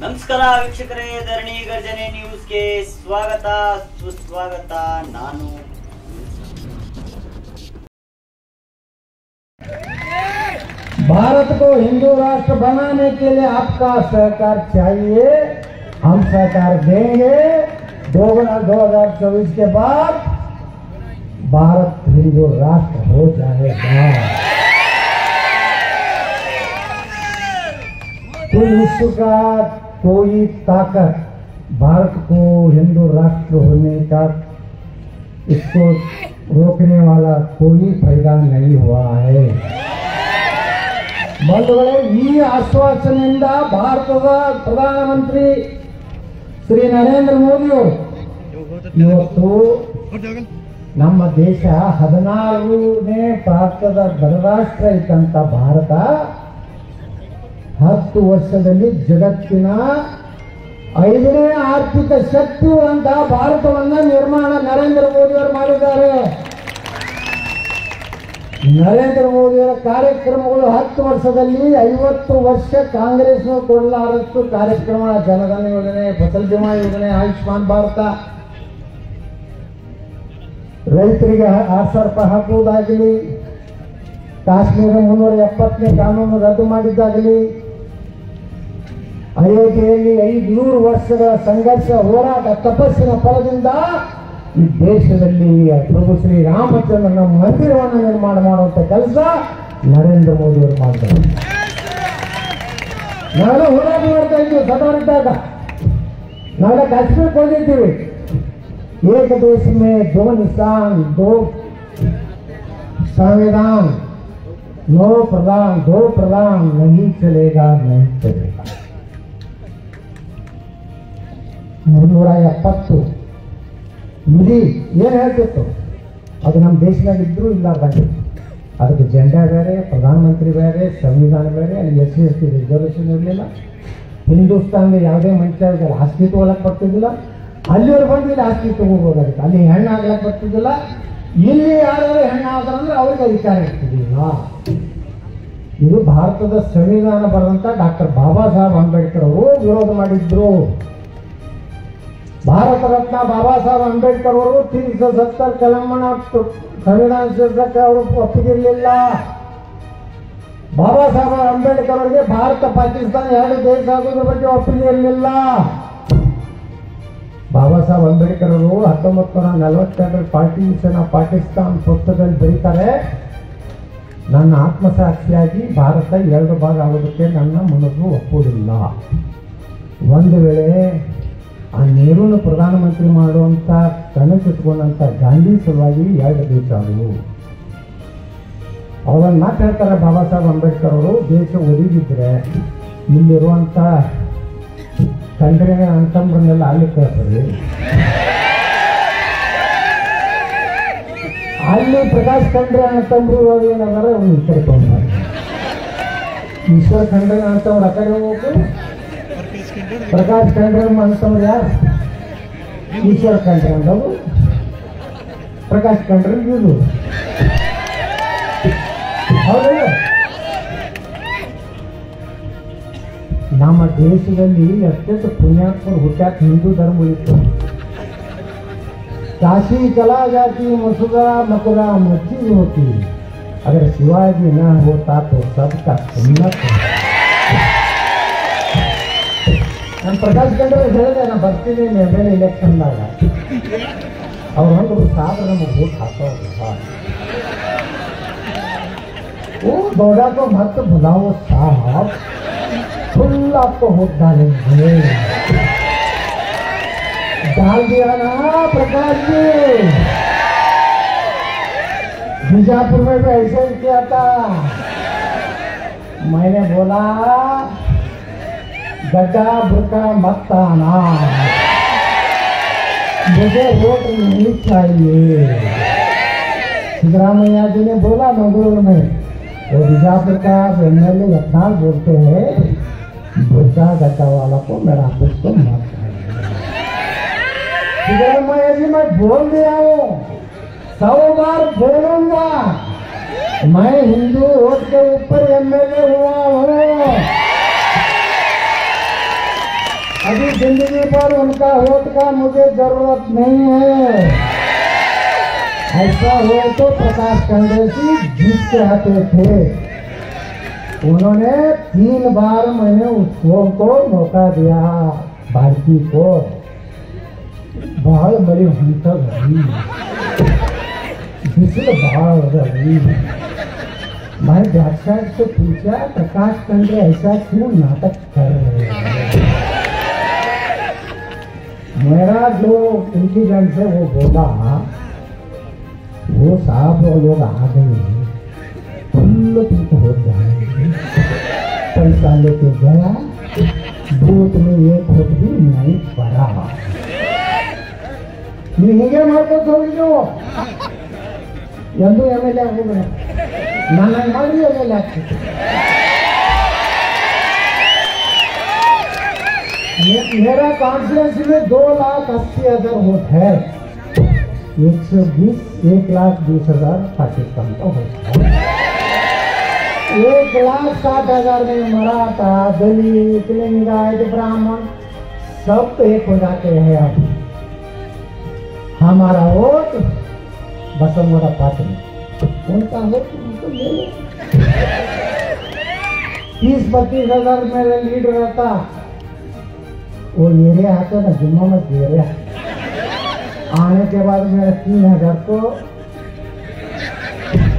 ನಮಸ್ಕಾರ ವೀಕ್ಷಕರೇ, ಧರಣಿ ಗರ್ಜನೆ ನ್ಯೂಸ್ಗೆ ಸ್ವಾಗತ ಸುಸ್ವಾಗತ. ನಾನು भारत को हिंदू राष्ट्र बनाने के लिए आपका सहकार चाहिए, हम सहकार देंगे। 2024 के बाद भारत हिंदू राष्ट्र हो जाएगा। कोई विश्व का कोई ताकत भारत को हिंदू राष्ट्र होने का इसको रोकने वाला कोई फायदा नहीं हुआ है। ಬಂಧುಗಳೇ, ಈ ಆಶ್ವಾಸನೆಯಿಂದ ಭಾರತದ ಪ್ರಧಾನಮಂತ್ರಿ ಶ್ರೀ ನರೇಂದ್ರ ಮೋದಿ ಅವರು ಇವತ್ತು ನಮ್ಮ ದೇಶ 14ನೇ ಭಾರತದ ಗಣರಾಷ್ಟ್ರ ಇದ್ದಂತ ಭಾರತ 10 ವರ್ಷದಲ್ಲಿ ಜಗತ್ತಿನ 5ನೇ ಆರ್ಥಿಕ ಶಕ್ತಿಯುಳ್ಳಂತ ಭಾರತವನ್ನ ನಿರ್ಮಾಣ ನರೇಂದ್ರ ಮೋದಿ ಅವರು ಮಾಡಿದ್ದಾರೆ. ನರೇಂದ್ರ ಮೋದಿಯವರ ಕಾರ್ಯಕ್ರಮಗಳು 10 ವರ್ಷದಲ್ಲಿ 50 ವರ್ಷ ಕಾಂಗ್ರೆಸ್ ಕೊಡಲಾರಷ್ಟು ಕಾರ್ಯಕ್ರಮ, ಜನಧನ ಯೋಜನೆ, ಫಸಲ್ ಬಿಮಾ ಯೋಜನೆ, ಆಯುಷ್ಮಾನ್ ಭಾರತ, ರೈತರಿಗೆ 6,000 ರೂಪಾಯಿ ಹಾಕುವುದಾಗಲಿ, ಕಾಶ್ಮೀರ 370ನೇ ಕಾನೂನು ರದ್ದು ಮಾಡಿದ್ದಾಗಲಿ, ಅಯೋಧ್ಯೆಯಲ್ಲಿ 500 ವರ್ಷಗಳ ಸಂಘರ್ಷ, ಹೋರಾಟ, ತಪಸ್ಸಿನ ಫಲದಿಂದ ಈ ದೇಶದಲ್ಲಿ ಪ್ರಭು ಶ್ರೀ ರಾಮಚಂದ್ರನ ಮಂದಿರವನ್ನು ನಿರ್ಮಾಣ ಮಾಡುವಂತ ಕೆಲಸ ನರೇಂದ್ರ ಮೋದಿ ಅವರು ಮಾಡ್ತಾರೆ. ನಾವೆಲ್ಲ ಹೋರಾಟ ಮಾಡ್ತಾ ಇದ್ದೀವಿ. ಸದವರಿದ್ದಾಗ ನಾವೆಲ್ಲ ಕಾಶ್ಮೀರಕ್ಕೆ ಹೋಗಿದ್ದೀವಿ. ಏಕ ದೇಶ ಮೇ ದೋ ನಿಶಾನ್ ದೋ ಸಂವಿಧಾನ ನೋ ಪ್ರಧಾನ್ ದೋ ಪ್ರಧಾನ್ ನಹೀ ಚಲೇಗಾ ನಹೀ ಚಲೇಗಾ. 370 ಮಿಡಿ ಏನು ಹೇಳ್ತಿತ್ತು, ಅದು ನಮ್ಮ ದೇಶದಾಗ ಇದ್ರೂ ಇಲ್ಲಾರ್ದಾಗಿತ್ತು. ಅದಕ್ಕೆ ಜೆಂಡಾ ಬೇರೆ, ಪ್ರಧಾನಮಂತ್ರಿ ಬೇರೆ, ಸಂವಿಧಾನ ಬೇರೆ, ಅಲ್ಲಿ SC ರಿಸರ್ವೇಷನ್ ಇರಲಿಲ್ಲ. ಹಿಂದೂಸ್ತಾನದ ಯಾವುದೇ ಮನುಷ್ಯರಿಗೆ ಆಸ್ತಿ ತಗೊಳಕ್ಕೆ ಬರ್ತಿದ್ದಿಲ್ಲ. ಅಲ್ಲಿಯವ್ರು ಬಂದಿಲ್ಲ ಆಸ್ತಿ ತಗೋಬೋದಾಗಿತ್ತು. ಅಲ್ಲಿ ಹೆಣ್ಣು ಆಗ್ಲಕ್ಕೆ ಬರ್ತಿದ್ದಿಲ್ಲ. ಇಲ್ಲಿ ಯಾರು ಹೆಣ್ಣಾದ್ರಂದ್ರೆ ಅವ್ರಿಗೆ ಅಧಿಕಾರ ಇರ್ತಿದ್ದಿಲ್ಲ. ಇದು ಭಾರತದ ಸಂವಿಧಾನ ಬರೆದಂತ ಡಾಕ್ಟರ್ ಬಾಬಾ ಸಾಹೇಬ್ ಅಂಬೇಡ್ಕರ್ ಅವರು ವಿರೋಧ ಮಾಡಿದ್ರು. ಭಾರತ ರತ್ನ ಬಾಬಾ ಸಾಹೇಬ್ ಅಂಬೇಡ್ಕರ್ ಅವರು 370 ಕಲಂನ ಸಂವಿಧಾನ ಸೇರ್ಸಕ್ಕೆ ಅವರು ಒಪ್ಪಿಗಿರಲಿಲ್ಲ. ಬಾಬಾ ಸಾಹೇಬ್ ಅಂಬೇಡ್ಕರ್ ಅವರಿಗೆ ಭಾರತ ಪಾಕಿಸ್ತಾನ 2 ದೇಶ ಆಗೋದ್ರ ಬಗ್ಗೆ ಒಪ್ಪಿಗೆ ಇರಲಿಲ್ಲ. ಬಾಬಾ ಸಾಹೇಬ್ ಅಂಬೇಡ್ಕರ್ ಅವರು 1942 ಪಾರ್ಟಿಷನ್ ಆಫ್ ಪಾಕಿಸ್ತಾನ್ ಪುಸ್ತಕದಲ್ಲಿ ಬರೀತಾರೆ, ನನ್ನ ಆತ್ಮಸಾಕ್ಷಿಯಾಗಿ ಭಾರತ 2 ಭಾಗ ಆಗೋದಕ್ಕೆ ನನ್ನ ಮನಸ್ಸು ಒಪ್ಪುವುದಿಲ್ಲ. ಒಂದು ವೇಳೆ ಆ ನೆಹರೂನ ಪ್ರಧಾನಮಂತ್ರಿ ಮಾಡುವಂತ ಕನಸಿಟ್ಕೊಂಡಂತ ಗಾಂಧಿ ಸಲುವಾಗಿ 2 ದೇಶ ಆದವು. ಅವನ್ನ ಮಾತು ಹೇಳ್ತಾರೆ ಬಾಬಾ ಸಾಹೇಬ್ ಅಂಬೇಡ್ಕರ್ ಅವರು, ದೇಶ ಒದಗಿದ್ರೆ ಇಲ್ಲಿರುವಂತ ಕಂಡ್ರಿನ ಅಂತಂಬ್ರನ್ನೆಲ್ಲ ಅಲ್ಲಿ ಕಳ್ಸ್ರಿ, ಅಲ್ಲಿ ಪ್ರಕಾಶ್ ಖಂಡ್ರೆ ಅಂತಂಬ್ರು ಏನಾದಾರ ಅವ್ನು ಈ ಕಡೆ ತಗೊಂಡ್ರೆ, ಈಶ್ವರ ಖಂಡ್ರೆ ಅಂತವ್ರು ಆ ಕಡೆ ಹೋಗ್ಬೇಕು, ಪ್ರಕಾಶ್ ಖಂಡ್ರೆ ಅಂತವ್ರು ಯಾರು, ಈಶ್ವರ ಖಂಡ್ರೆ ಅಂತವ್ರು, ಪ್ರಕಾಶ್ ಖಂಡ್ರೆ ಇವರು. ಹೌದಲ್ಲ, ನಮ್ಮ ದೇಶದಲ್ಲಿ ಅತ್ಯಂತ ಪುಣ್ಯಾತ್ಮರು ಹುಟ್ಟಾಕ ಹಿಂದೂ ಧರ್ಮ ಉಳಿತು. काशी चला जाती मथुरा मथुरा मच्छी होती, अगर शिवाजी न होता तो सबका सुन्नत. ನಾನು ಪ್ರಕಾಶ್ ಖಂಡ್ರೆ ಹೇಳಿದೆ, ನಾನು ಬರ್ತೀನಿ ಮೇಲೆ ಇಲೆಕ್ಷನ್ದಾಗ. ಅವ್ರು ಒಂದು ಸಾಬ್ರ ನಮಗೆ ವೋಟ್ ಹಾಕೋಲ್ಲ. वो दौड़ा तो मत बुलाओ साहब, फुल आपको वोट डालेंगे. डाल दिया ना प्रकाश जी, बीजापुर में भी ऐसे ही किया था. मैंने बोला गड्ढा बुरका मत आना, मुझे वोट नहीं चाहिए. सिद्धरामैया जी ने बोला मंगरूर में, वो बीजापुर का MLA यथार्थ बोलते हैं, बुरका गड्ढा वाला को मेरा कुछ तो मत. सिद्धरामैया जी मैं बोल दिया हूँ, 100 बार बोलूंगा, मैं हिंदू वोट के ऊपर MLA हुआ हूँ. अभी जिंदगी पर उनका वोट का मुझे जरूरत नहीं है। ऐसा हुआ तो प्रकाश कांग्रेसी जीत के आते थे। उन्होंने 3 बार मैंने उनको मौका दिया। भारती को बहुत बड़ी हंसक रही, भाव रही। भाई बादशाह से पूछा, प्रकाश चंद्र ऐसा क्यों नाटक कर रहे हैं? मेरा जो इंटेलिजेंस है वो बोला, वो साहब वो लोग आ गए, तुमको हो जाएंगे। पैसा लेके गया, बूथ में एक वोट भी नहीं पड़ा। ಹೀಗೆ ಮಾಡ್ಕೊಂಡು ಹೋಗಿದ್ದು ಎಂದು MLA ಆಗೋದು ನಾನು ಮಾಡಿ MLA ಆಗ್ತಿತ್ತು। मेरा कॉन्फिडेंस में 2,80,000 वोट है। 1,20,000 पाकिस्तान का वोट है। 1,60,000 में मराठा, दलित, लिंगायत, ब्राह्मण सब तो एक हो जाते हैं। अब हमारा वोट बसमोड़ा पाटिल, उनका वोट उनको ले लो। 30-32,000 मेरा लीड रहता, वो एरिया आता ना जुम्मा मत एरिया आने के बाद मेरा 3,000 तो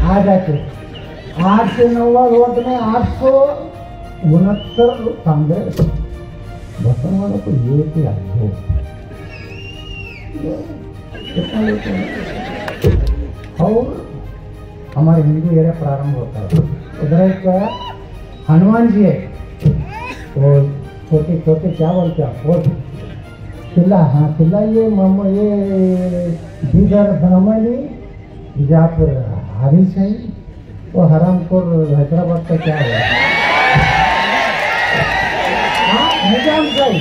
आ जाते। 8 से 9 वोट में 869 कांग्रेस, बसमोड़ा को ये क्या दो और हमारे हिंदू एरिया प्रारंभ होता है। उधर एक हनुमान जी है, तो छोटे छोटे क्या बोलते हैं वो किला, हाँ किला, ये बीदर धनमनी बीजापुर हारिस है, वो हरामपुर हैदराबाद का क्या है, हाँ निजाम साहब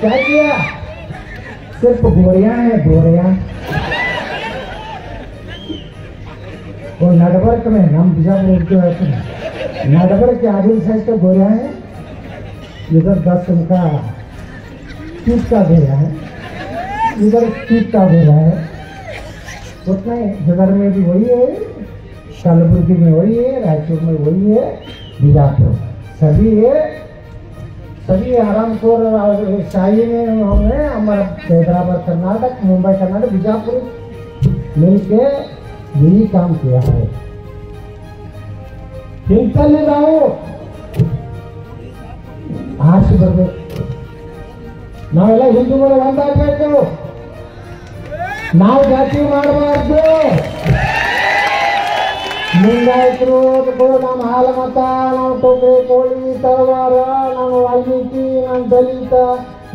क्या किया, सिर्फ गोरियां है, गोरियां। और नडबर्क में हम बीजापुर के नडबर्क के आदिल साइड का गोरियां है। इधर 10 उनका टीप का गोरिया है, इधर टीप का गोरिया है। उतना ही जगह में भी वही है, कलबुर्गी में वही है, रायचूर में वही है, बीजापुर सभी है। सभी आरामपुर शाही में होंगे। हमारा हैदराबाद कर्नाटक, मुंबई कर्नाटक, बीजापुर मिलके यही काम किया है। हिंसले ನಾವು ಆಶೆ ಬರಬೇಕು, ನಾವೆಲ್ಲ ಹಿಂದೂಗಳು ಒಂದಾಗಬೇಕು, ನಾವು ಜಾತಿ ಮಾಡಬಾರ್ದು। ಲಿಂಗಾಯತರು ನಮ್ಮ ಹಾಲ ಮತ, ನಾವು ಟೋಕರಿ ಕೋಳಿ ತಳವಾರ, ನಾವು ವಾಲ್ಮೀಕಿ, ನಾವು ದಲಿತ,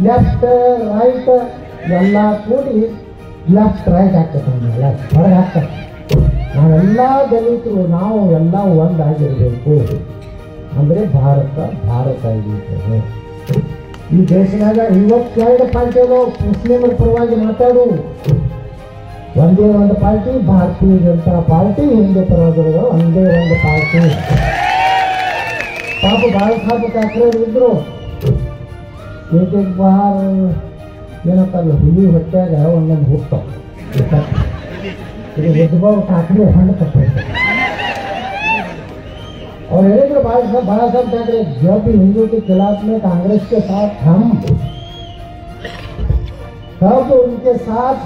ಲೆಫ್ಟ್ ರೈಟ್ ಎಲ್ಲ ಕೂಡಿ ಲೆಫ್ಟ್ ರೈಟ್ ಆಗ್ತದೆ, ನಮ್ಮೆಲ್ಲ ಹೊರಗೆ ಹಾಕ್ತಾರೆ। ನಾವೆಲ್ಲ ದಲಿತರು ನಾವು ಎಲ್ಲ ಒಂದಾಗಿರಬೇಕು, ಅಂದರೆ ಭಾರತ ಆಗಿರ್ತದೆ। ಈ ದೇಶದಾಗ 52 ಪಾರ್ಟಿಗಳು ಮುಸ್ಲಿಮರ ಪರವಾಗಿ ಮಾತಾಡು, ಒಂದೇ ಒಂದು ಪಾರ್ಟಿ ಭಾರತೀಯ ಜನತಾ ಪಾರ್ಟಿ, ಹಿಂದೂ ಪರವಾಗಿರೋದು ಒಂದೇ ಒಂದು ಪಾರ್ಟಿ। ಪಾಪ ಬಾಳ್ ಸಾಹೇಬ್ ಠಾಕ್ರೆ ಇದ್ರು, ಏಕೆ ಬಾರ್ ಏನಂತಲ್ಲ ಹುಲಿ ಹೊಟ್ಟ್ಯಾಗ ಒಂದೊಂದು ಹುಟ್ಟಾವ। ಇದು ಉದ್ಭವ್ ಠಾಕ್ರೆ ಹಣ್ಣು ಕಟ್ಟೈತೆ। और एक बाला साहब ठाकरे, जब हिंदू के खिलाफ में कांग्रेस के साथ हम, तब उनके साथ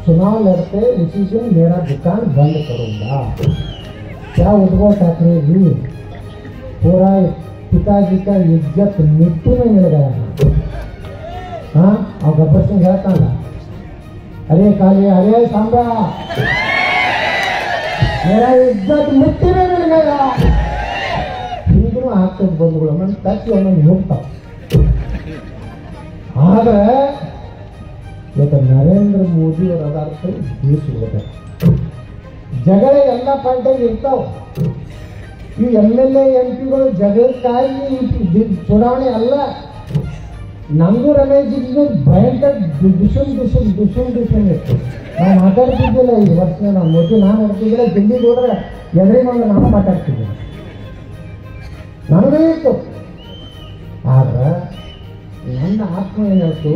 चुनाव लड़ते, उसी दिन मेरा दुकान बंद करूंगा। क्या उद्धव ठाकरे जी, पूरा पिताजी का इज्जत मिट्टी में मिल गया। हाँ, और गब्बर सिंह रहता ना, अरे काले, अरे सांबा, मेरा इज्जत मिट्टी में मिल गया। ಹಿಂದೂ ಆಗ್ತದೆ ಬಂಧುಗಳು, ನನ್ನ ತಪ್ಪಿ ಒಂದೊಂದು ಹೋಗ್ತಾವ। ಆದರೆ ಇವತ್ತು ನರೇಂದ್ರ ಮೋದಿ ಅವರ ಆಧಾರ ದೇಶ ಹೋದ ಜಗಳ ಎಲ್ಲ ಪಾರ್ಟಿಯಾಗ ಇರ್ತಾವ। ಈ MLA MP ಗಳು ಜಗಳಕ್ಕಾಗಿ ಚುನಾವಣೆ ಅಲ್ಲ। ನಮಗೂ ರಮೇಶ್ ಭಯಂಕರ ದುಶ್ಮನ್ ಇತ್ತು। ನಾವು ಮಾತಾಡ್ತಿದ್ದಿಲ್ಲ ಈ ವರ್ಷ, ನಾವು ಮೋದಿ ನಾನು ನೋಡ್ತಿದ್ದಿಲ್ಲ, ದಿಲ್ಲಿಗೆ ಹೋದ್ರೆ ಎದುರಿಗೆ ನಾನು ಮಾತಾಡ್ತಿದ್ದೆ, ನನಗೂ ಇತ್ತು। ಆದ್ರೆ ನಿನ್ನ ಆತ್ಮ ಏನು ಹೇಳ್ತು,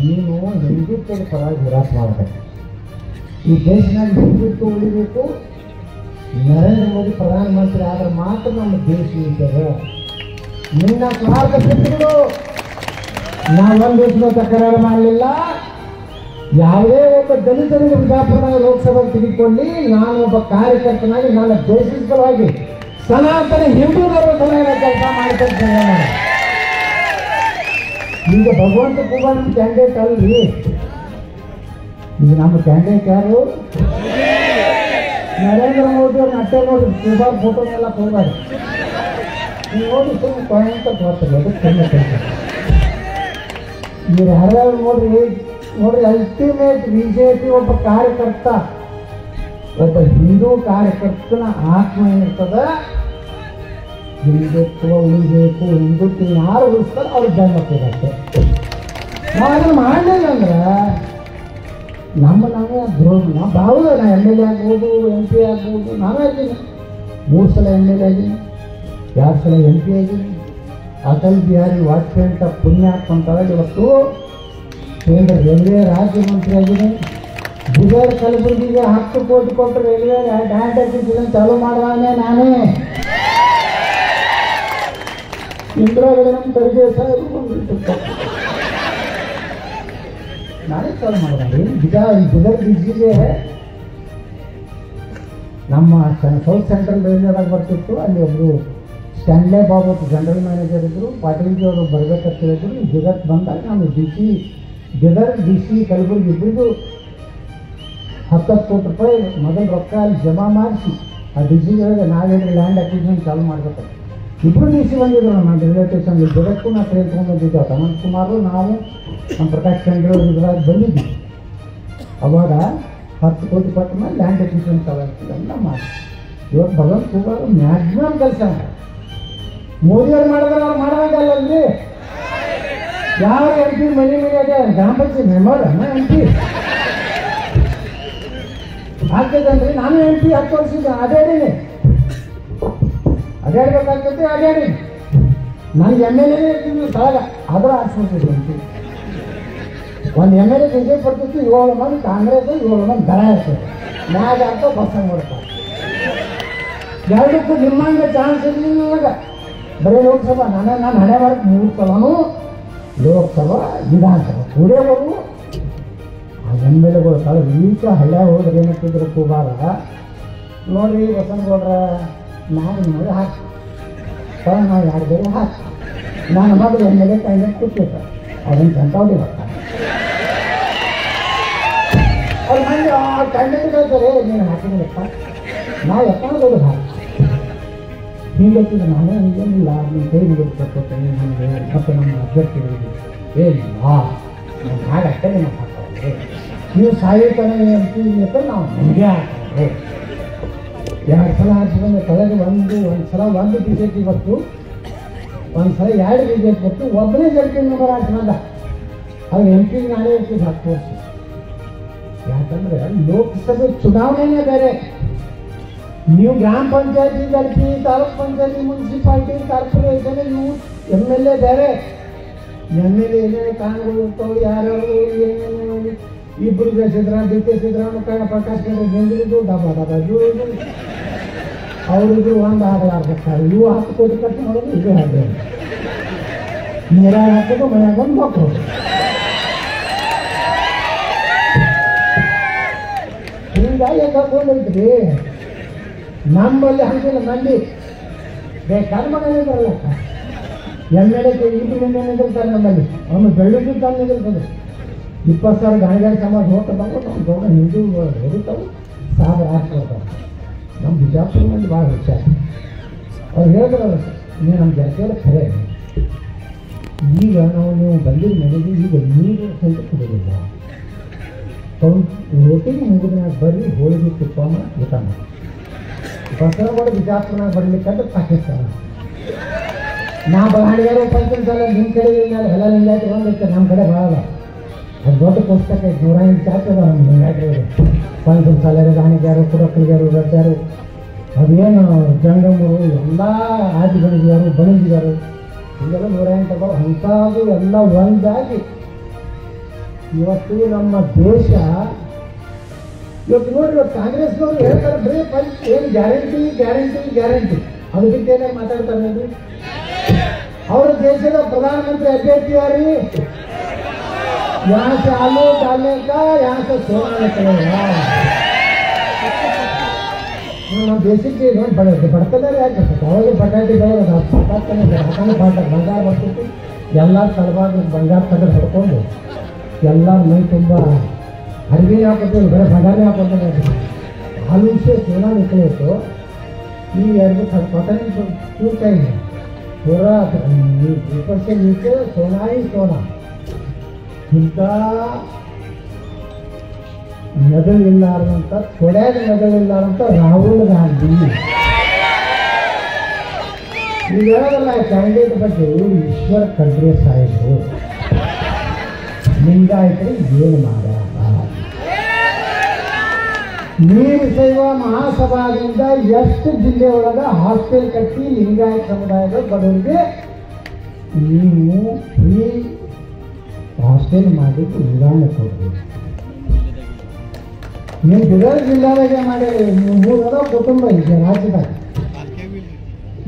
ನೀನು ಹಿಂದುತ್ವದ ಪರವಾಗಿ ಹೋರಾಟ ಮಾಡಬೇಕು. ಈ ದೇಶನಾಗ ಹಿಂದುತ್ವ ಉಳಿಬೇಕು. ನರೇಂದ್ರ ಮೋದಿ ಪ್ರಧಾನಮಂತ್ರಿ ಆದ್ರೆ ಮಾತ್ರ ನಮ್ಮ ದೇಶ ಉಳಿತದ. ನಿನ್ನ ಸ್ವಾರ್ಥ ಸಿದ್ಧಗಳು ನಾವೊಂದು ದಿವಸ ತಕರಾರು ಮಾಡಲಿಲ್ಲ. ಯಾವುದೇ ಒಬ್ಬ ದಲಿತರಿಗೆ ಬಿಜಾಪುರದಾಗ ಲೋಕಸಭೆಗೆ ತೆಗೆದುಕೊಂಡು ನಾನು ಒಬ್ಬ ಕಾರ್ಯಕರ್ತನಾಗಿ ನನ್ನ ದೇಶದ ಸಲುವಾಗಿ ಸನಾತನ ಹಿಂದೂ ಧರ್ಮ ಸಲುವಾಗಿ ಕೆಲಸ ಮಾಡ್ತಾರೆ. ಈಗ ಭಗವಂತ ಕೂಡ ನಮ್ಮ ಕ್ಯಾಂಡಿಡೇಟ್ ಅಲ್ರಿ. ಈಗ ನಮ್ಮ ಕ್ಯಾಂಡಿಡೇಟ್ ಯಾರು? ನರೇಂದ್ರ ಮೋದಿ ಅವ್ರನ್ನ ಅಟ್ಟೆ ನೋಡಿ ಸುಮಾರು ಫೋಟೋನೆಲ್ಲ ಹೋಗ್ಬಾರ್ದು. ನೀವು ನೋಡಿ ಸುಮ್ಮನೆ ಕೊನೆಂತ ಬರ್ತಾರೆ. ಅದಕ್ಕೆ ಕಮ್ಮಿ ಕೇಳ್ತಾರೆ. ಇವ್ರು ಯಾರ್ಯಾರು ನೋಡ್ರಿ ಅಲ್ಟಿಮೇಟ್ ಬಿಜೆಪಿ ಒಬ್ಬ ಕಾರ್ಯಕರ್ತ, ಒಬ್ಬ ಹಿಂದೂ ಕಾರ್ಯಕರ್ತನ ಆತ್ಮ ಏನಿರ್ತದ, ಹಿಂದುತ್ವ ಉಳಿಬೇಕು, ಹಿಂದುತ್ವ ಯಾರು ಉಳಿಸ್ತಾರೆ ಅವ್ರು ಬೆನ್ನತ್ತಿರತ್ತೆ. ನಾವು ಅದನ್ನು ಮಾಡಲಿಲ್ಲ ಅಂದ್ರೆ ನಾವೇ ದ್ರೋಹ. ನಾವು ಬಾವುದ ನಾ MLA ಆಗ್ಬೋದು, MP ಆಗ್ಬೋದು. ನಾವೇ ಆಗಿದ್ದೀನಿ, 3 ಸಲ MLA ಆಗಿದ್ದೀನಿ, 2 ಸಲ MP ಆಗಿದ್ದೀನಿ. ಅಟಲ್ ಬಿಹಾರಿ ವಾಜಪೇಯಿ ಅಂತ ಪುಣ್ಯಾತ್ಮ ಅಂತಾರೆ. ಇವತ್ತು ಕೇಂದ್ರ ರೈಲ್ವೆ ರಾಜ್ಯ ಮಂತ್ರಿ ಆಗಿದೆ. ಬೀದರ್ ಕಲಬುರಗಿಗೆ 10 ಕೋಟಿ ಕೊಟ್ಟು ರೈಲ್ವೆ ಡ್ಯಾಂಟ್ ಎಕ್ಸಿಬಿಷನ್ ಚಾಲೂ ಮಾಡುವಾನೆ ನಾನೇ. ಇಂದ್ರಾಗಡೆ ನಮ್ಮ ಖರ್ಗೆ ಸಾಹೇಬರು ನಾನೇ ಚಾಲು ಮಾಡಿದೆ. ಬೀದರ್ ಬ್ರಿಡ್ಜಿಗೆ ನಮ್ಮ ಸೌತ್ ಸೆಂಟ್ರಲ್ ರೈಲ್ವೆದಾಗ ಬರ್ತಿತ್ತು. ಅಲ್ಲಿ ಒಬ್ಬರು ಸ್ಟ್ಯಾನ್ಲೆ ಬಾಬು ಜನರಲ್ ಮ್ಯಾನೇಜರ್ ಇದ್ದರು. ಪಾಟೀಲ್ಜಿ ಅವರು ಬರಬೇಕಂತ ಹೇಳಿದ್ರು. ಜಗತ್ ಬಂದಾಗ ನಾನು ಬೀದರ್ DC ಕಲಬುರಗಿ ಇಬ್ಬರಿಗೂ 10 ಕೋಟಿ ರೂಪಾಯಿ ಮೊದಲು ರೊಕ್ಕ ಅಲ್ಲಿ ಜಮಾ ಮಾಡಿಸಿ ಆ DC ಹೇಳಿದೆ ನಾವೇನು ಲ್ಯಾಂಡ್ ಅಕ್ವಿಸಿಷನ್ ಚಾಲು ಮಾಡ್ಬೇಕು. ಇಬ್ಬರು DC ಬಂದಿದ್ರು. ನಮ್ಮ ರೈಲ್ವೆ ಸ್ಟೇಷನ್ ಜಗತ್ತು ನಾವು ಟ್ರೈನ್ ತೊಗೊಂಡ್ಬಂದಿದ್ದೆ. ಅನಂತ್ ಕುಮಾರು ನಾವು ನಮ್ಮ ಪ್ರಕಾಶ್ ಚಂದ್ರ ಇದ್ರಾಗ ಬಂದಿದ್ವಿ. ಅವಾಗ 10 ಕೋಟಿ ಕೊಟ್ಟ ಮೇಲೆ ಲ್ಯಾಂಡ್ ಅಕ್ವಿಸಿಷನ್ ಚಾಲು ಆಗ್ತದೆ ಅಂತ ಮಾಡಿ. ಇವತ್ತು ಭಗವಂತ ಕೂಗಾರು ಮ್ಯಾಕ್ಸಿಮಮ್ ಕೆಲಸ ಮೋದಿಯವ್ರು ಮಾಡಿದ್ರೆ ಅವ್ರು ಮಾಡೋದಲ್ಲಲ್ರಿ. ಯಾವ MP ಮನೆ ಅದೇ ಗ್ರಾಮ ಪಂಚಾಯತ್ ಮೆಂಬರ್ MP ಆಗ್ತದನ್ರಿ. ನಾನು MP 10 ವರ್ಷದ ಅಡ್ಯಾಡೀನಿ, ಅಡ್ಯಾಡ್ಬೇಕಾಗ್ತೈತಿ, ಅಡ್ಯಾಡೀನಿ. ನನಗೆ MLA ಇರ್ತಿದ್ವಿ ಸ್ಥಳಗ ಆದ್ರೆ ಆಡ್ಸ್ಬಿಡ್ತಿದ್ವಿ MP. ಒಂದು MLA BJP ಬರ್ತಿತ್ತು, 7 ಮಂದಿ ಕಾಂಗ್ರೆಸ್, 7 ಮಂದಿ ದಳ ಇರ್ತದೆ. ಮ್ಯಾಗ ಅಂತ ಬಸ್ ನೋಡ್ತಾರೆ. ಎರಡಕ್ಕೂ ನಿಮ್ಮಂಗೆ ಚಾನ್ಸ್ ಇರಲಿಲ್ಲ ನನಗೆ. ಬರೀ ಲೋಕಸಭಾ ನಾನು ಹಣೆ ಮಾಡಕ್ಕೆ 3 ಸಲನೂ ಲೋಕಸಭಾ ವಿಧಾನಸಭಾ ಕೂಡೇ ಬರು. ಆ MLAಗಳು ಸ್ಥಳ ಈಚ ಹಳ್ಳ ಹೋದ್ರೆ ಏನಂತಿದ್ರು ಕೂಗಾರ ನೋಡ್ರಿ ಬಸನಗೌಡ್ರ ನಾನು ನಿಮಗೆ ಹಾಕಿ ನಾವು 2 ಬೇರೆ ಹಾಕಿ ನಾನು ಮೊದಲು MLA ಕ್ಯಾಂಡಿಡೇಟ್ ಕೂತಿರ್ತಾರೆ. ಅವ್ರನ್ನ ಚಂತಾವಡಿ ಬರ್ತಾರೆ. ಅವ್ರ ಮಂದಿ ಕ್ಯಾಂಡಿಡೇಟ್ ಹೇಳ್ತಾರೆ ನೀನು ಹಾಕಿದ್ರಪ್ಪ ನಾವು ಎತ್ತೋದು ಹಾಕಿ ಹೀಗತ್ತಿದ್ರೆ ನಾನೇ ಹೀಗೇನಿಲ್ಲ ನಿಮ್ಮ ಕೈ ಮುಗಿಸ್ಕೊಡ್ತೇನೆ ನನಗೆ ಮತ್ತು ನಮ್ಮ ಅಭ್ಯರ್ಥಿಗಳಿಗೆ ಏನಿಲ್ಲ ನಾನು ಹಾಗಷ್ಟೇ ನಾವು ಹಾಕೋದು. ನೀವು ಸಾಯುತ್ತಾನೆ ಅಂತ ನಾವು ನಮಗೆ ಹಾಕೋದು. 2 ಸಲ ಹಾಕಿದ್ರೆ ತಲೆಗೆ ಒಂದು ಸಲ BJP ಬಂತು, ಒಂದು ಸಲ 2 BJP ಬಂತು. ಒಬ್ಬನೇ ಜಡ್ಪಿ ನಂಬರ್ ಹಾಕಿದ ಅದು MP ನಾನೇ ಇರ್ತಿದ್ದು 10 ವರ್ಷ. ಯಾಕಂದರೆ ಲೋಕಸಭೆ ಚುನಾವಣೆನೇ ಬೇರೆ. ನೀವು ಗ್ರಾಮ ಪಂಚಾಯತಿ ಜಡ್ಪಿ, ತಾಲೂಕ್ ಪಂಚಾಯತಿ, ಮುನ್ಸಿಪಾಲ್ಟಿ, ಕಾರ್ಪೊರೇಷನ್, ಇವು MLA ಬೇರೆ. MLA ಏನೇನು ಕಾರಣಗಳು ಇರ್ತಾವೆ, ಯಾರ್ಯಾರು ಏನೇನು ಇಬ್ಬರು DK ಸಿದ್ದರಾಮಯ್ಯ ಪ್ರಕಾಶ್ ಚಂದ್ರ ಬಂದಿದ್ದು ಡಬ್ಬ ಜೂಳಿದು ಅವ್ರಿಗೂ ಒಂದು ಆಗಲಾರ್ಬೇಕಾದ್ರೆ ಇವು 10 ಕೋಟಿ ಖರ್ಚು ಮಾಡೋದು ಇದು ಹಾಗೆ ನೀರ ಹಾಕೋದು ಮನೆಯಾಗ ಒಂದು ಮಕ್ಕಳು. ಹಿಂಗಾಗಿ ಕರ್ಕೊಂಡೈತ್ರಿ. ನಮ್ಮಲ್ಲಿ ಹಂಗಿಲ್ಲ. ಮಂದಿ ಬೇಕಾದ ಮನೆಯಲ್ಲಿ ಬರಲಕ್ಕ MLA ಇಬ್ಬರು ನಿಂದಿರ್ತಾರೆ ನಮ್ಮಲ್ಲಿ. ಅವನು ಬೆಳ್ಳಿದ್ದು ತಂದು ನಿಂದಿರ್ತದೆ. 20,000 ಗಾಣಿಗಾರಿ ಸಮಾಜ ಹೋಗ್ತದಂದ್ರೆ ನಮ್ಮ ದೊಡ್ಡ ಹಿಂದೂಗಳು ಹೊಡಿತಾವೆ, 1000 ಹಾಕ್ಕೊಳ್ತಾರೆ. ನಮ್ಮ ಬಿಜಾಪುರ ಮಂದಿ ಭಾಳ ಹುಷಾರ. ಅವ್ರು ಹೇಳಿದ್ರಲ್ಲ ನೀವು ನಮ್ಮ ಜಾತಿಯಲ್ಲ ಖರೆ. ಈಗ ನೀವು ಬಂದಿದ್ದ ಮನೆಗೆ ಈಗ ನೀರು ಸಹಿತ ಕುಡಿದಿಲ್ಲ. ರೋಟಿಗೆ ಮುಗಿದ್ನಾಗ ಬರ್ರಿ ಹೋಳಿಗೆ ತುಪ್ಪ ಊಟ ಮಾಡಿ. ಬಸವಗೌಡ ಬಿಜಾಪುರನಾಗ ಬರ್ಲಿಕ್ಕಂದ್ರೆ ಪಾಕಿಸ್ತಾನ. ನಾ ಗಾಣಿಗಾರು ಪಂಚಮ ಸಲ ನಿಮ್ಮ ಕಡೆ ಎಲ್ಲ ಲಿಂಗಾಯತಿ ಒಂದೈತೆ, ನಮ್ಮ ಕಡೆ ಬರಲ್ಲ. ಅದು ದೊಡ್ಡ ಪುಸ್ತಕ ಐತೆ, 108 ಚಾಪ್ಟರ್ ಅದ ನಮ್ಮ ಲಿಂಗಾಯತರಿಗೆ. ಪಂಚಮ ಸಾಲರು, ಗಾಣಿಗಾರು, ಕುಡಕಲಿಗಾರು, ರಡ್ಡ್ಯಾರು, ಅದೇನು ಜಂಗಮರು ಎಲ್ಲ ಆದಿಗಳಿಗಾರು, ಬಣಿಜಿಗಾರು ಹಿಂಗೆಲ್ಲ 108 ಅದಾವ. ಅಂಥದ್ದು ಎಲ್ಲ ಒಂದಾಗಿ ಇವತ್ತು ನಮ್ಮ ದೇಶ ಇವತ್ತು ನೋಡ್ರಿ, ಇವತ್ತು ಕಾಂಗ್ರೆಸ್ನವ್ರು ಹೇಳ್ತಾರೆ ಬರೀ ಏನು ಗ್ಯಾರಂಟಿ ಗ್ಯಾರಂಟಿ ಗ್ಯಾರಂಟಿ, ಅದು ಬಿಟ್ಟೇನೆ ಮಾತಾಡ್ತಾರೆ ನೋಡ್ರಿ. ಅವ್ರ ದೇಶದ ಪ್ರಧಾನಮಂತ್ರಿ ಅಭ್ಯರ್ಥಿ ಯಾರಿ? यहाँ से आलू डालने का, यहाँ से सोना निकलेगा. ನಮ್ಮ ದೇಶಕ್ಕೆ ಬಡ್ತದಾರೆ ಯಾಕೆ ಅವಾಗ ಬಟಾಟೆ ಬೆಳೆಯೋದು ಹಾಕೊಂಡು ಬಂಗಾರ ಬರ್ತಿತ್ತು. ಎಲ್ಲರ ತಲಬಾಗ ಬಂಗಾರ ತೆಗೆದು ಹೊಡ್ಕೊಂಡು ಎಲ್ಲರ ಮೈ ತುಂಬ ಅರಿವಿನ ಹಾಕೋತೀವಿ, ಬರೀ ಬಂಗಾರನೇ ಹಾಕೋತಾರೆ. ಆಲೂ से सोना निकले तो ಈ ಎರಡು पता नहीं क्यों चाहिए पूरा ऊपर से नीचे सोना ही सोना. ಇಂಥ ಮೆದುಳಿಲ್ಲಾರಂಥ ಕೊಡ್ಯಾಗ ಮೆದುಳಿಲ್ಲಾರಂಥ ರಾಹುಲ್ ಗಾಂಧಿ ಈಗ ಹೇಳೋದಲ್ಲ ಕ್ಯಾಂಡಿಡೇಟ್ ಬಗ್ಗೆ. ಇವರು ಈಶ್ವರ್ ಖಂಡ್ರೆ ಸಾಹೇಬರು ಲಿಂಗಾಯತರಿಗೆ ಏನು ಮಾಡ್ಯಾರ? ವೀರಶೈವ ಮಹಾಸಭಾದಿಂದ ಎಷ್ಟು ಜಿಲ್ಲೆ ಒಳಗೆ ಹಾಸ್ಟೆಲ್ ಕಟ್ಟಿ ಲಿಂಗಾಯತ ಸಮುದಾಯದ ಬಡವರಿಗೆ ನೀವು ಫ್ರೀ ಹಾಸ್ಟೆಲ್ ಮಾಡಿದ್ದು ಉದಾಹರಣೆ ಕೊಡ್ಬೋದು. ನೀವು ಬೀದರ್ ಜಿಲ್ಲಾದಾಗೆ ಮಾಡಿ 3 ಅದಾವ ಕುಟುಂಬ ಇದೆ ರಾಜ್ಯದಾಗ.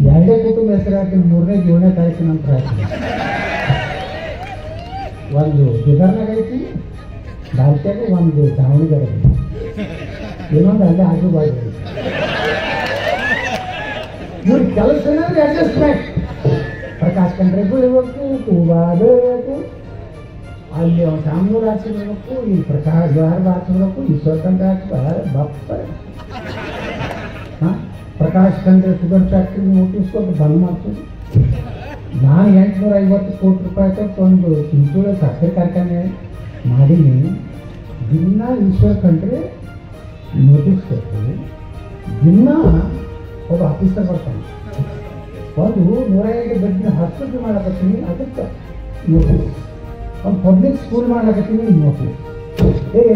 2 ಕುಟುಂಬ ಹೆಸರು ಹಾಕಿನ 3ನೇ 7ನೇ ತಾರೀಕಿನ ನಂತರ ಹಾಕಿನ. ಒಂದು ಬೀದರ್ನಾಗ ಐತಿ, ದಾಲ್ಟ್ಯಾಗ, ಒಂದು ದಾವಣಗೆರೆ, ಇನ್ನೊಂದು ಅಲ್ಲೇ ಆಜು ಬಾಜು. ಇವ್ರ ಕೆಲಸ ಏನಂದ್ರೆ ಅಡ್ಜಸ್ಟ್ಮೆಂಟ್. ಪ್ರಕಾಶ್ ಖಂಡ್ರೆಗೂ ಇರಬೇಕು, ಕೂಬಾಗೂ ಇರಬೇಕು, ಅಲ್ಲಿ ಅವ್ನು ಶಾಮೂರು ಹಾಕಿರ್ಬೇಕು, ಈ ಪ್ರಕಾಶ್ ಜವಾಹರ್ ಹಾಕಿರ್ಬೇಕು, ಈಶ್ವರ್ ಖಂಡ್ರೆ ಹಾಕ್ತಾರೆ ಬಪ್ಪ. ಹಾಂ, ಪ್ರಕಾಶ್ ಖಂಡ್ರೆ ಶುಗರ್ ಫ್ಯಾಕ್ಟ್ರಿ ಮುಟ್ಟಿಸ್ಕೊಂಡು ಬಂದ್ ಮಾಡ್ತೀವಿ. ನಾನು 850 ಕೋಟಿ ರೂಪಾಯಿ ಕೊಟ್ಟು ಒಂದು ಚಿಂಚೋಳಿ ಸಕ್ಕರೆ ಕಾರ್ಖಾನೆ ಮಾಡೀನಿ. ದಿನ ಈಶ್ವರ್ ಖಂಡ್ರೆ ನೋಟಿಸ್ ಕೊಡ್ತೀವಿ. ದಿನ ಒಬ್ಬ ಆಫೀಸರ್ ಬರ್ತಾನೆ, ಒಂದು 105 ಬೆಡ್ನ ಆಸ್ಪತ್ರೆ ಮಾಡಕತ್ತೀನಿ, ಅದಕ್ಕೆ ನೋಟಿಸ್. ಒಂದು ಪಬ್ಲಿಕ್ ಸ್ಕೂಲ್ ಮಾಡಕತ್ತೀನಿ, ನೋಟಿಸ್.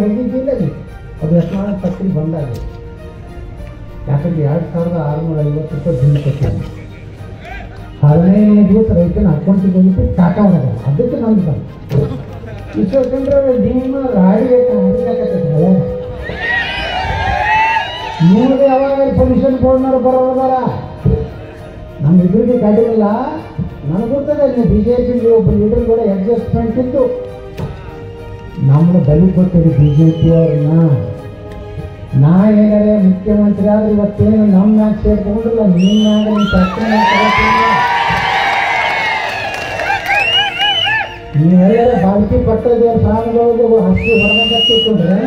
ಹೆಂಗಿದ್ದಿಲ್ಲ ಅದು ಎಷ್ಟು ಮಾಡೋ ಪತ್ರಿಕೆ ಬಂದಾಗ. ಯಾಕಂದ್ರೆ 2650 ರೂಪಾಯಿ ಬಿಲ್ ಕೊಡ್ತೀನಿ. 15ನೇ ದಿವಸ ರೈತನ ಅಕೌಂಟಿಗೆ ಹೋಗಿತ್ತು, ಟಾಟಾ ಮಾಡೋದು, ಅದಕ್ಕೆ ನಂದು ಬಂದು ಈಶ್ವರ್ ಖಂಡ್ರೆ ನಿಮ್ಮ ಗಾಡಿ ಹರಿದಾಕತ್ತೈತೆ ಹಳೆ. ನಿಮಗೆ ಯಾವಾಗ ಪೊಲ್ಯೂಷನ್ ಬೋರ್ಡ್ನವ್ರು ಬರೋದಾರ? ನಮ್ಮ ಇದ್ರಿಗೆ ಗಾಡಿ ಇಲ್ಲ. ನನಗೆ ಗೊತ್ತದೆ, ನೀವು BJP ಒಬ್ಬ ಲೀಡರ್ ಕೂಡ ಅಡ್ಜಸ್ಟ್ಮೆಂಟ್ ಇತ್ತು. ನಮ್ಮನ್ನು ಬಲಿ ಕೊಟ್ಟಿರಿ BJP ಅವ್ರನ್ನ. ನಾ ಏನಾರೇ ಮುಖ್ಯಮಂತ್ರಿ ಆದ್ರೆ ಇವತ್ತೇನು ನಮ್ಮ ಮ್ಯಾಗ ಸೇರ್ಕೊಂಡ್ರಲ್ಲ, ನಿಮ್ಮ ಮ್ಯಾಗ ನೀವು ಚರ್ಚೆ ನೀವೆಲ್ಲ ಬಾಲ್ಕಿ ಪಟ್ಟದ ಸಾಲಗಳಿಗೆ ಹಸಿ ಹೊರಗಟ್ಟಿಟ್ಕೊಂಡ್ರೆ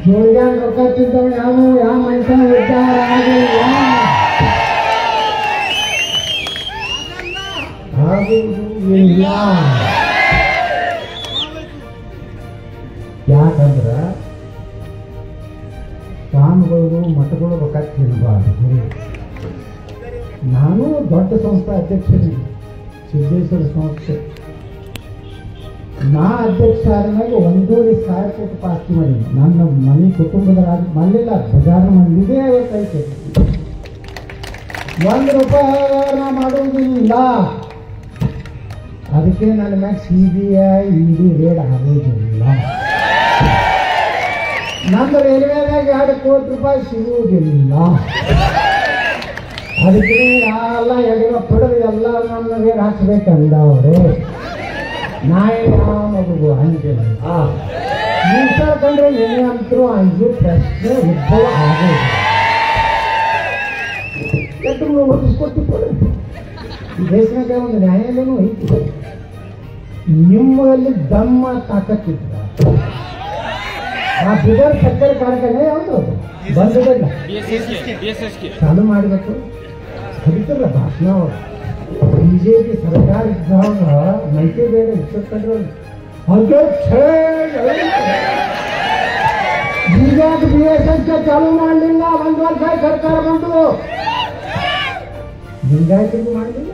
ಜೋಳಿಗಾನ ರೊಕ್ಕ ತಿಂತವ ಯಾವ ಮನುಷ್ಯನ ಉದ್ಧಾರ ಆಗಿಲ್ಲ. ಆಗುವುದು ಇಲ್ಲ. ಯಾಕಂದ್ರೆ ಸ್ವಾಮಿಗಳು ಮಠಗಳು ರೊಕ್ಕ ತಿನ್ನಬಾರ್ದು. ನಾನು ದೊಡ್ಡ ಸಂಸ್ಥೆ ಅಧ್ಯಕ್ಷನಿಗೆ, ಸಿದ್ದೇಶ್ವರ ಸಂಸ್ಥೆ. ನಾ ಅಧ್ಯಕ್ಷ ಆದ್ಮೇಲೆ 1,50,000 ಕೋಟಿ ಆಸ್ತಿ ಮಾಡೀನಿ. ನನ್ನ ಮನೆ ಕುಟುಂಬದ ಮಾಡಲಿಲ್ಲ, ಬಜಾರ್ ಮಂದಿಗೆ ಐತೆ. 1 ರೂಪಾಯಿ ನಾ ಮಾಡುವುದಿಲ್ಲ. ಅದಕ್ಕೆ ನನ್ನ ಮ್ಯಾಗ CBI ED ರೇಡ್ ಆಗೋದಿಲ್ಲ. ನಮ್ಮ ರೈಲ್ವೆದಾಗ 2 ಕೋಟಿ ರೂಪಾಯಿ ಸಿಗುವುದಿಲ್ಲ. ಅದಕ್ಕೆ ಎಲ್ಲ ಎಡವ ಪಡೆದು ಎಲ್ಲ ನನ್ನ ರೇಡ್ ಹಾಕ್ಬೇಕಂದವ್ರೆ. ನಾಯಿ ಯಾವ ಮಗುವು ಹಂಗಿಲ್ಲ. ಈಶ್ವರ್ ಖಂಡ್ರೆ ಏನಂತರೂ ಇದು ಪ್ರಶ್ನೆ ಉದ್ಭವ ಆಗೋದು. ಎಷ್ಟು ಹೊರಡಿಸ್ಕೊಟ್ಟಿದ್ದಾರೆ. ಈ ದೇಶನಾಗ ಒಂದು ನ್ಯಾಯಾಲಯನೂ ಐತಿ. ನಿಮ್ಮಲ್ಲಿ ದಮ್ಮ ತಾಕತ್ತಿದ್ರ ಆ ಬೀದರ್ ಸಕ್ಕರೆ ಕಾರ್ಖಾನೆ ಯಾವುದು ಬಂದದಿಲ್ಲ, ಚಾಲು ಮಾಡಬೇಕು. ಕಲಿತಲ್ಲ ಭಾಷಣ. BJP ಸರ್ಕಾರ ಇದ್ದಾಗ ಮೈಕೆ ಬೇಡ ಈಶ್ವರ್ ಖಂಡ್ರೆ ಅಧ್ಯಕ್ಷ ಈಗ BSS ಚಾಲು ಮಾಡಲಿಲ್ಲ. 1 ವರ್ಷ ಸರ್ಕಾರ ಬಂದು ಲಿಂಗಾಯತರಿಗೂ ಮಾಡಲಿಲ್ಲ.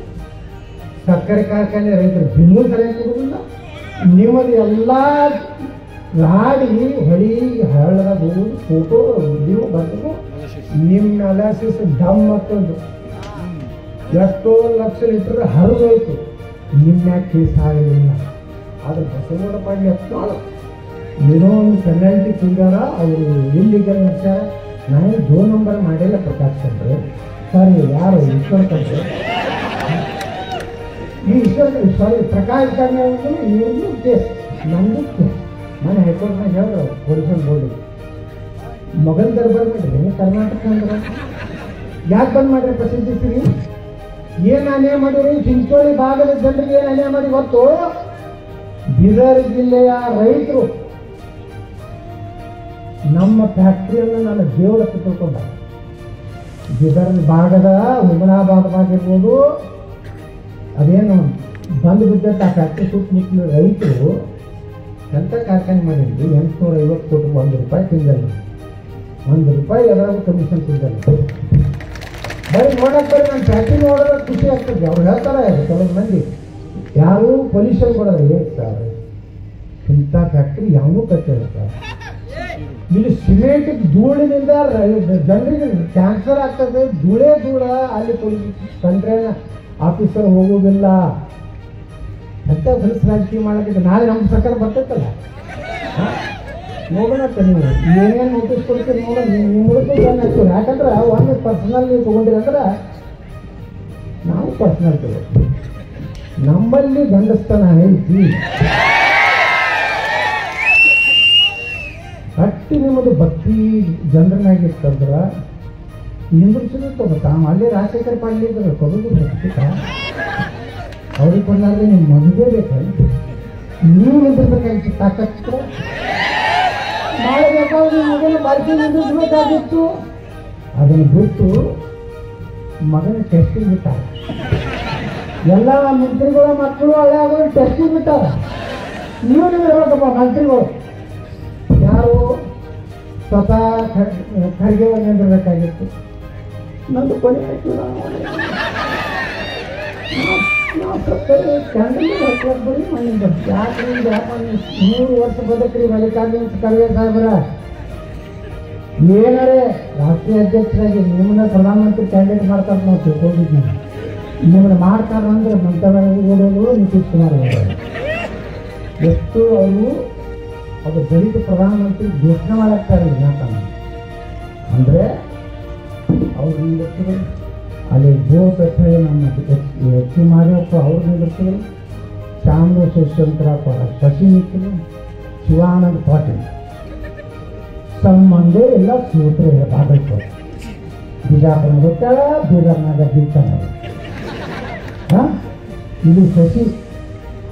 ಸಕ್ಕರೆ ಕಾರ್ಖಾನೆ ರೈತರು ಬಿಲ್ಲು ಸರಿಯಾಗಿ ಕೊಡುವುದಿಲ್ಲ. ನಿಮ್ಮದು ಎಲ್ಲ ರಾಡಿ ಹೊಳಿ ಹಳ್ಳದ ಫೋಟೋ ನೀವು ಬಂದು ನಿಮ್ಮ ಅನಾಲಿಸಿಸ್ ಡಮ್ ಮತ್ತೊಂದು ಎಷ್ಟೋ ಲಕ್ಷ ಲೀಟರ್ ಹರಿದೋಯ್ತು, ನಿಮ್ಮ ಕೇಸ್ ಆಗಲಿಲ್ಲ. ಆದ್ರೆ ಬಸವನಗೌಡ ಪಾಟೀಲ್ ಎಷ್ಟೋ ಏನೋ ಒಂದು ಪೆನಾಲ್ಟಿ ತುಂಬ್ಯಾರ, ಅವರು ಇಲ್ಲಿಗಲ್ ನಡೆಸ್ಯಾರ. ನಾನು 2 ನಂಬರ್ ಮಾಡಿಲ್ಲ ಪ್ರಕಾಶ್ ಕಂಡ್ರೆ ಸರ್, ಯಾರು ಈಶ್ವರ ಕಂಡ್ರೆ ಈ ಈಶ್ವರ ಸಾರಿ ಪ್ರಕಾಶ್ ಕಂಡ್ರೆ ಇವ್ರದ್ದು ಕೇಸ್, ನಂದು ಕೇಸ್. ನಾನು ಹೈಕೋರ್ಟ್ನಾಗ ಹೇಳಿದ್ರು ಪೊಲೀಸನ್ ಬೋರ್ಡಿಗೆ ಮಗನ ದರ್ಬಾರ್ ಮಾಡಿದ್ರಿ ಕರ್ನಾಟಕ ಅಂದ್ರೆ ಯಾಕೆ ಬಂದ್ ಮಾಡ್ರಿ ಪ್ರಸಿದ್ಧಿ? ಏನು ಅನ್ಯಾಯ ಮಾಡಿರಿ? ಚಿಂಚೋಳಿ ಭಾಗದ ಜನರಿಗೆ ಏನು ಅನ್ಯಾಯ ಮಾಡಿ ಗೊತ್ತು? ಬೀದರ್ ಜಿಲ್ಲೆಯ ರೈತರು ನಮ್ಮ ಫ್ಯಾಕ್ಟ್ರಿಯನ್ನು ನಾನು ದೇವರ ತಿಳ್ಕೊಂಡ. ಬೀದರ್ ಭಾಗದ ಹುಮನಾಬಾದ್ ಆಗಿರ್ಬೋದು, ಅದೇನು ಬಂದು ಬಿದ್ದಂಥ ಆ ಫ್ಯಾಕ್ಟ್ರಿ ಸುತ್ತಮುತ್ತಲ ರೈತರು ಎಂಥ ಕಾರ್ಖಾನೆ ಮಾಡಿದ್ವಿ. 850 ಕೋಟಿ ₹1 ತಿಂದಲ್ಲ, ₹1 ಎಲ್ಲರಿಗೂ ಕಮಿಷನ್ ತಿಂದಲ್ಲ. ಬರೀ ನೋಡಕ್ಕೆ ಬರೀ ನನ್ನ ಫ್ಯಾಕ್ಟ್ರಿ ನೋಡೋದು ಖುಷಿ ಆಗ್ತದೆ. ಅವ್ರು ಹೇಳ್ತಾರೆ ಕೆಲವು ಮಂದಿ, ಯಾರು ಪೊಲ್ಯೂಷನ್ ಕೊಡೋದು ಏನು ಸರ್, ಇಂಥ ಫ್ಯಾಕ್ಟ್ರಿ ಯಾವೂ ಕಟ್ಟಿಲ್ಲ ಸರ್. ಇಲ್ಲಿ ಸಿಮೆಂಟ್ ಧೂಳಿನಿಂದ ಜನರಿಗೆ ಕ್ಯಾನ್ಸರ್ ಆಗ್ತದೆ. ಧೂಳ ಅಲ್ಲಿ ಕಂಟ್ರೇನ ಆಫೀಸರ್ ಹೋಗೋದಿಲ್ಲ ಅಂತ ಹೊಲಸು ರಾಜಕೀಯ ಮಾಡಕ್ಕೆ ನಾಳೆ ನಮ್ಮ ಸರ್ಕಾರ ಬರ್ತೈತಲ್ಲ, ನೋಡೋಣ ನೀವು ಏನೇನು ನೋಟಿಸ್ ಕೊಡ್ತೀರಿ ನೋಡೋಣ. ನಿಮ್ಮದಕ್ಕೂ ಗನ್ ಆಗ್ತದೆ. ಯಾಕಂದ್ರೆ ಒಂದು ಪರ್ಸನಲ್ ನೀವು ತೊಗೊಂಡಿರಂದ್ರೆ ನಾವು ಪರ್ಸನಲ್ ತಗೋತೀವಿ. ನಮ್ಮಲ್ಲಿ ಗಂಡಸ್ತನ ಐತಿ. ಅಟ್ಟಿ ನಿಮ್ಮದು ಭಕ್ತಿ ಜನರನ್ನಾಗಿರ್ತಂದ್ರೆ ನಿಂದ್ರಿಸಿದ್ರು ತಗೋತಾ. ಅಲ್ಲಿ ರಾಜಶೇಖರ ಪಾಟೀಲ್ ಇದ್ರು ಕೊಡೋದು ಭಕ್ತಿಕ ಅವ್ರಿಗೆ ಕೊಡಲಾರ್ದೆ ನಿಮ್ಮ ಮದುವೆ ಬೇಕಲ್ಲ, ನೀವು ನಿಂದಿರ್ಬೇಕಾಗಿತ್ತು. ತಾಕತ್ತು ನಾಳೆ ಬೇಕಾದ್ರೆ ಮಗನ ಬಾಕಿ ನಿಂದಿರ್ಬೇಕಾಗಿತ್ತು. ಅದನ್ನು ಬಿಟ್ಟು ಮಗನ ಟೆಸ್ಟಿಂಗ್ ಬಿಟ್ಟಾರ. ಎಲ್ಲ ಮಂತ್ರಿಗಳ ಮಕ್ಕಳು ಹಳೆ ಆಗೋದು ಟೆಸ್ಟಿಂಗ್ ಬಿಟ್ಟಾರ. ನೀವು ಹೇಳ್ಬೇಕಪ್ಪ ಮಂತ್ರಿಗಳು ಯಾರು ಸ್ವತಃ ಖರ್ಗೆ ನಿಂದಿರ್ಬೇಕಾಗಿತ್ತು. ನಂದು ಕೊನೆ ಆಯ್ತು. ನಾವು ಕ್ಯಾಂಡಲ್ ಬರೀ ಮಣ್ಣಿಂದ ಯಾಕ್ರಿ 100 ವರ್ಷ ಬದುಕ್ರಿ ಮಲ್ಲಿಕಾರ್ಜುನ ಖರ್ಗೆ ಸಾಹೇಬ್ರ. ಏನಾರೇ ರಾಷ್ಟ್ರೀಯ ಅಧ್ಯಕ್ಷರಾಗಿ ನಿಮ್ಮನ್ನ ಪ್ರಧಾನಮಂತ್ರಿ ಕ್ಯಾಂಡಿಡೇಟ್ ಮಾಡ್ತಾರೆ ನಾವು ತಿಳ್ಕೊಂಡಿದ್ವಿ. ನಿಮ್ಮನ್ನ ಮಾಡ್ತಾರೆ ಅಂದ್ರೆ ಮಮತಾ ಬ್ಯಾನರ್ಜಿ ನಿತೀಶ್ ಕುಮಾರ್ ಅವರು ಎಷ್ಟು ಅವರು ಅದು ದಲಿತ ಪ್ರಧಾನಮಂತ್ರಿ ಘೋಷಣೆ ಮಾಡಾಕ್ತಾರೆ ವಿನಾತನ ಅಂದರೆ ಅವ್ರು ನಿಂದಿರ್ತಾರೆ. ಅಲ್ಲಿ ಬೋಸ್ ನಮ್ಮ ಎಚ್ ಸಿ ಮಾದೇವಪ್ಪ ಅವ್ರು ನಿಂದಿರ್ತಾರೆ. ಶ್ಯಾಮರಾವ್ ಯಶವಂತರಾವ್ ಶಶಿ ನಿಂತರು, ಶಿವಾನಂದ ಪಾಟೀಲ್ ಸಂಬಂಧ ಎಲ್ಲ ಸೂತ್ರ ಬಾಗಲಕೋಟೆ ಬಿಜಾಪುರ ಗೊತ್ತಾಳ, ಬೀದರ್ನಾಗ ಬೀಳ್ತಾನ. ಇದು ಶಶಿ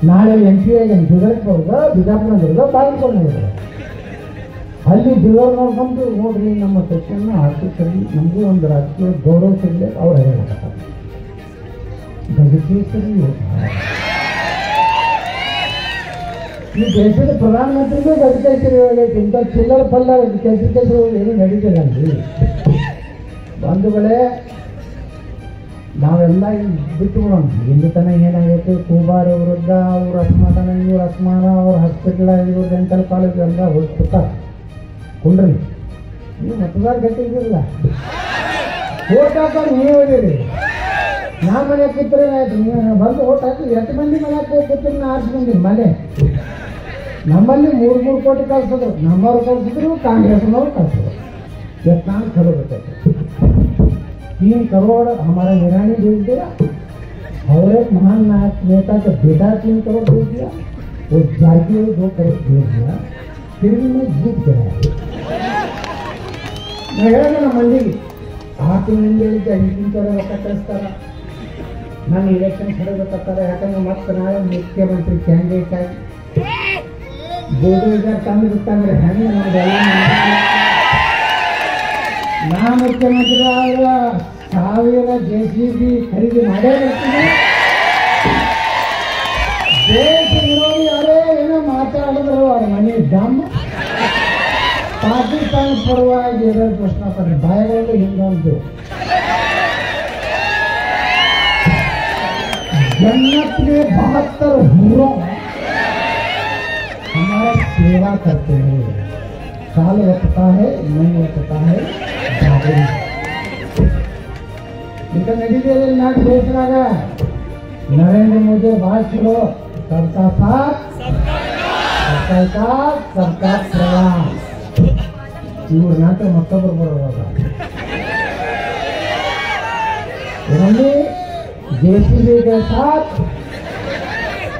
ನಾಳೆ MP ಆಗಿ ಬೀದರ್ಗೆ ಹೋಗ, ಬಿಜಾಪುರನಾಗಿರೋದ ಬಾಗಲಕೋಟೆನಾಗಿರೋದ. ಅಲ್ಲಿ ಬೀದರ್ ನೋಡ್ಕೊಂಡು ನೋಡ್ರಿ ನಮ್ಮ ಸೆಕ್ಷನ್ನ ಆರ್ಥಿಕಲಿ ನಮಗೂ ಒಂದು ರಾಜಕೀಯ ಗೌರವ ಸಿಗಲಿ ಅವ್ರು ಹೇಳಕತ್ತಾರೆ. ಗಜಕೇಸರಿ ಈ ದೇಶದ ಪ್ರಧಾನಮಂತ್ರಿಗೂ ಗಜಕೇಸರಿ ಹೋಗೈತಿ. ಇಂಥ ಚಿಲ್ಲರ ಪಲ್ಲ ಕೇಸರಿ ಏನು ನಡೀತಿಲ್ಲ. ಬಂಧುಗಳೇ, ನಾವೆಲ್ಲ ಬಿಟ್ಟು ಬಿಡೋಣ. ಇಲ್ಲಿ ತನಕ ಏನಾಗೈತೆ, ಕೂಬಾರ ವಿರುದ್ಧ ಅವ್ರ ಅಸಮಾಧಾನ, ಇವ್ರ ಅಸಮಾನ, ಅವ್ರ ಹಾಸ್ಪಿಟಲ್, ಇವ್ರ ಡೆಂಟಲ್ ಕಾಲೇಜ್ ಎಲ್ಲ ಹೋಗ್ಬಿಡ್ತಾರೆ. ಕುಂಡ್ರಿ ನೀವು ಮತದಾರ ಗಟ್ಟಿದ್ದಿರಲ್ಲ, ಓಟ್ ಹಾಕೋರು ನೀವು ಹೋಗಿರಿ. ನಾ ಮನೆ ಕೂತ್ರೆ ಆಯ್ತು, ನೀವು ಬಂದು ಓಟ್ ಹಾಕಿ 8 ಮಂದಿ ಮನೆ ಕೂತ್ರೆ ನಾ 6 ಮಂದಿ ಮನೆ. ನಮ್ಮಲ್ಲಿ 3 ಕೋಟಿ ಕಳ್ಸಿದ್ರು, ನಮ್ಮವ್ರು ಕಳ್ಸಿದ್ರು, ಕಾಂಗ್ರೆಸ್ನವ್ರು ಕಳ್ಸಿದ್ರು. 14 ಕರೋड़ बताते, 3 करोड़ हमारा ईरानी भेज दिया और एक महान नायक नेता का बेटा 3 करोड़ भेज दिया, वो जागी 2 करोड़ भेज दिया. फिर भी मैं जीत गया. मैं ಹೇಳಿದೆ ನಮ್ಮ ಮಂದಿಗೆ 6 ತಿಂಗಳಿಂದ 5 ಕರೋड़ ರೊಕ್ಕ ಕಳಿಸ್ತಾರ. ನಾನು ಇಲೆಕ್ಷನ್ ಕರೆಯಬೇಕಾಗ್ತಾರೆ. ಯಾಕಂದ್ರೆ ಮತ್ತೆ ನಾಳೆ ಮುಖ್ಯಮಂತ್ರಿ ಕ್ಯಾಂಡಿಡೇಟ್ ಆಗಿ ಬೋರ್ಡ್ ತಂದು ಬಿಟ್ಟಂದ್ರೆ ಹೆಂಗೆ ನಮ್ದೆಲ್ಲ ನಾ ಮುಖ್ಯಮಂತ್ರಿ ಆಗ 1000 JCB ಖರೀದಿ ಮಾಡೇ ಬರ್ತೀನಿ. ದೇಶ ವಿರೋಧಿ ಯಾರೇ ಏನೋ ಮಾತಾಡಿದ್ರು ಅವ್ರ ಮನೆ ಡಮ್. ಪಾಕಿಸ್ತಾನ ಪರವಾಗಿ ಏನಾದ್ರು ಪ್ರಶ್ನೆ ಪಡ್ರಿ ಬಾಯಿಗಳು ಹಿಂಗೊಂದು जन्नत में 72 हूरों हमारा सेवा करते हैं. साल लगता है, नहीं लगता है, ಈಗ ನಡೀತಿದೆ ನಾಲ್ಕು ದೇಶನಾಗ ನರೇಂದ್ರ ಮೋದಿ ಭಾಳ ಚಲೋ ಸರ್ಕಾರ ಸಾಥ್ ಸರ್ಕಾರ ಪ್ರಯಾಣ ಇವ್ರ ನಾಟ ಮತ್ತೊಬ್ಬರು ಬರೋವಾಗ इन्होंने जेसीबी के साथ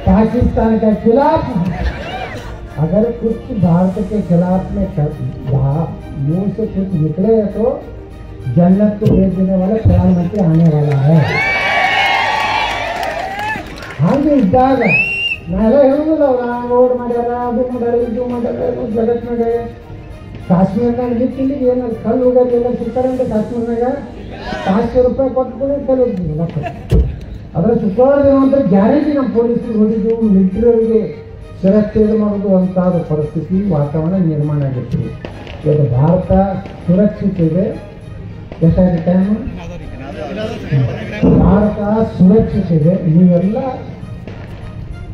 पाकिस्तान के खिलाफ अगर कुछ भारत के खिलाफ में मुंह से कुछ निकले तो जन्नत को भेज देने वाला प्रधानमंत्री आने वाला है। ಹಾಗೆ ಇದ್ದಾಗ ನಾವೆಲ್ಲ ಹೇಳುವುದಿಲ್ಲ ರೋಡ್ ಮಾಡ್ಯಾರ ಅದು ಮಾಡ್ಯಾರ ಇದು ಮಾಡ್ಯಾರ ಜಗತ್ತಿನಾಗ ಕಾಶ್ಮೀರ್ನಾಗ ನಿಂತಿಲ್ಲಿ ಏನು ಕಲ್ಲು ಹೋಗೋದು ಎಲ್ಲ ಸಿಗ್ತಾರಂತೆ ಕಾಶ್ಮೀರ್ನಾಗ ₹500 ಕೊಟ್ಟು ಕಲ್ಲು ಹೋಗ್ತೀವಿ ಅದರ ಶುಕ್ರವಾರ ದಿನ ಅಂತ ಗ್ಯಾರಂಟಿ ನಮ್ಮ ಪೊಲೀಸರಿಗೆ ಹೊಡಿದು ಮಿಲಿಟರಿಯವರಿಗೆ ಸುರಕ್ಷೆ ಮಾಡೋದು ಅಂತಾದ ಪರಿಸ್ಥಿತಿ ವಾತಾವರಣ ನಿರ್ಮಾಣ ಆಗಿರ್ತೀವಿ ಇವತ್ತು ಭಾರತ ಸುರಕ್ಷಿತ ಇದೆ ಎಷ್ಟಾಗಿದೆ ಟೈಮ್ ಭಾರತ ಸುರಕ್ಷಿತ ಇದೆ ನೀವೆಲ್ಲ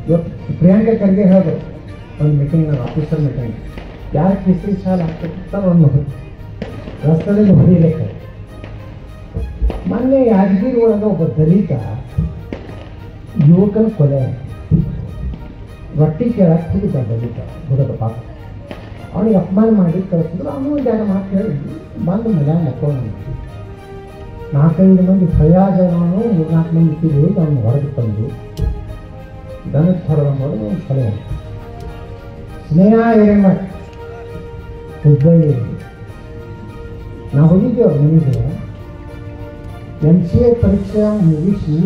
ಇವತ್ತು ಪ್ರಿಯಾಂಕಾ ಖರ್ಗೆ ಹೇಳಿದ್ರು ಒಂದು ಮೀಟಿಂಗ್ ಆಫೀಸರ್ ಮೀಟಿಂಗ್ ಯಾರು ಕೇಸರಿ ಸಾಲ ಹಾಕ್ತಾರೆ ಒಂದು ರಸ್ತೆಯಲ್ಲಿ ಹೊಡಿಲಿಕ್ಕೆ ಮೊನ್ನೆ ಯಾದಗಿರಿ ಒಳಗೆ ಒಬ್ಬ ದಲಿತ ಯುವಕನ ಕೊಲೆ ರೊಟ್ಟಿ ಕೇಳಕ್ಕೆ ಹುಡುಗ ದಲಿತ ಹುಡುಗ ಪಾಪ ಅವನಿಗೆ ಅಪಮಾನ ಮಾಡಿ ಕಳಿಸಿದ್ರು ಅವನು ಜಾಗ ಮಾತು ಹೇಳಿ ಬಂದು ಮನೆ ಮಕ್ಕಳು 4-5 ಮಂದಿ ಫಯಾಜ್ ಅವನು 3-4 ಮಂದಿ ಹೋಗಿ ಅವನು ಹೊರಗೆ ತಂದು ದನದ ಹೊರಗೆ ಮಾಡೋದು ಒಂದು ಕೊಲೆ ಸ್ನೇಹ ಹಿರೇಮಠ್ ಹುಬ್ಬಳ್ಳಿ ನಾವು ಹೋಗಿದ್ದೇವೆ ಅವ್ರ ಮನೆಗೆ MCA ಪರೀಕ್ಷೆ ಮುಗಿಸಿ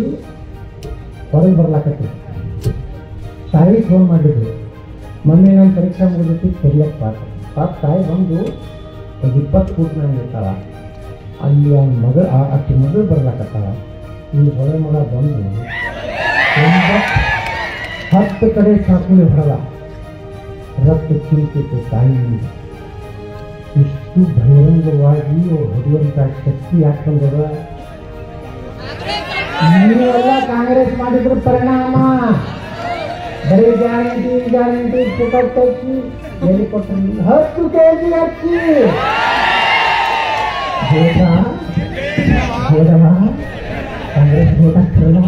ಹೊರಗೆ ಬರ್ಲಾಕತ್ತೀವಿ ತಾಯಿ ಫೋನ್ ಮಾಡಿದ್ರು ಮಮ್ಮಿ ನಾನು ಪರೀಕ್ಷೆ ಮುಗಿದೈತಿ ಕರಿಯಕ್ಕೆ ಪಾಪ ತಾಯಿ ಬಂದು ಒಂದು 20 ಫೂಟ್ ನಾನು ಇರ್ತಾಳ ಅಲ್ಲಿ ಅವನ ಮಗಳು ಅಕ್ಕಿ ಮಗಳು ಬರ್ಲಾಕತ್ತಾಳ ಇಲ್ಲಿ ಹೊರ ಮಗ ಬಂದು 10 ಕಡೆ ಸಾಕುಲಿ ಹೊರಗ ರಕ್ತ ಚಿಂತಿತ್ತು ತಾಯಿ ಇಷ್ಟು ಬಹಿರಂಗವಾಗಿ ಅವ್ರು ಹೊಡೆಯುವಂಥ ಶಕ್ತಿ ಯಾಕೆ ಬಂದದ ನೀವೆಲ್ಲ ಕಾಂಗ್ರೆಸ್ ಮಾಡಿದ್ರ ಪರಿಣಾಮ ಬರೀ ಗ್ಯಾರಂಟಿ ಪುಕಟ್ ಅಕ್ಕಿ ಎಲ್ಲಿ ಕೊಟ್ಟರು 10 kg ಅಕ್ಕಿ ಹೋದವ ಕಾಂಗ್ರೆಸ್ ಓಟ್ ಹಾಕ್ತಾರಲ್ಲ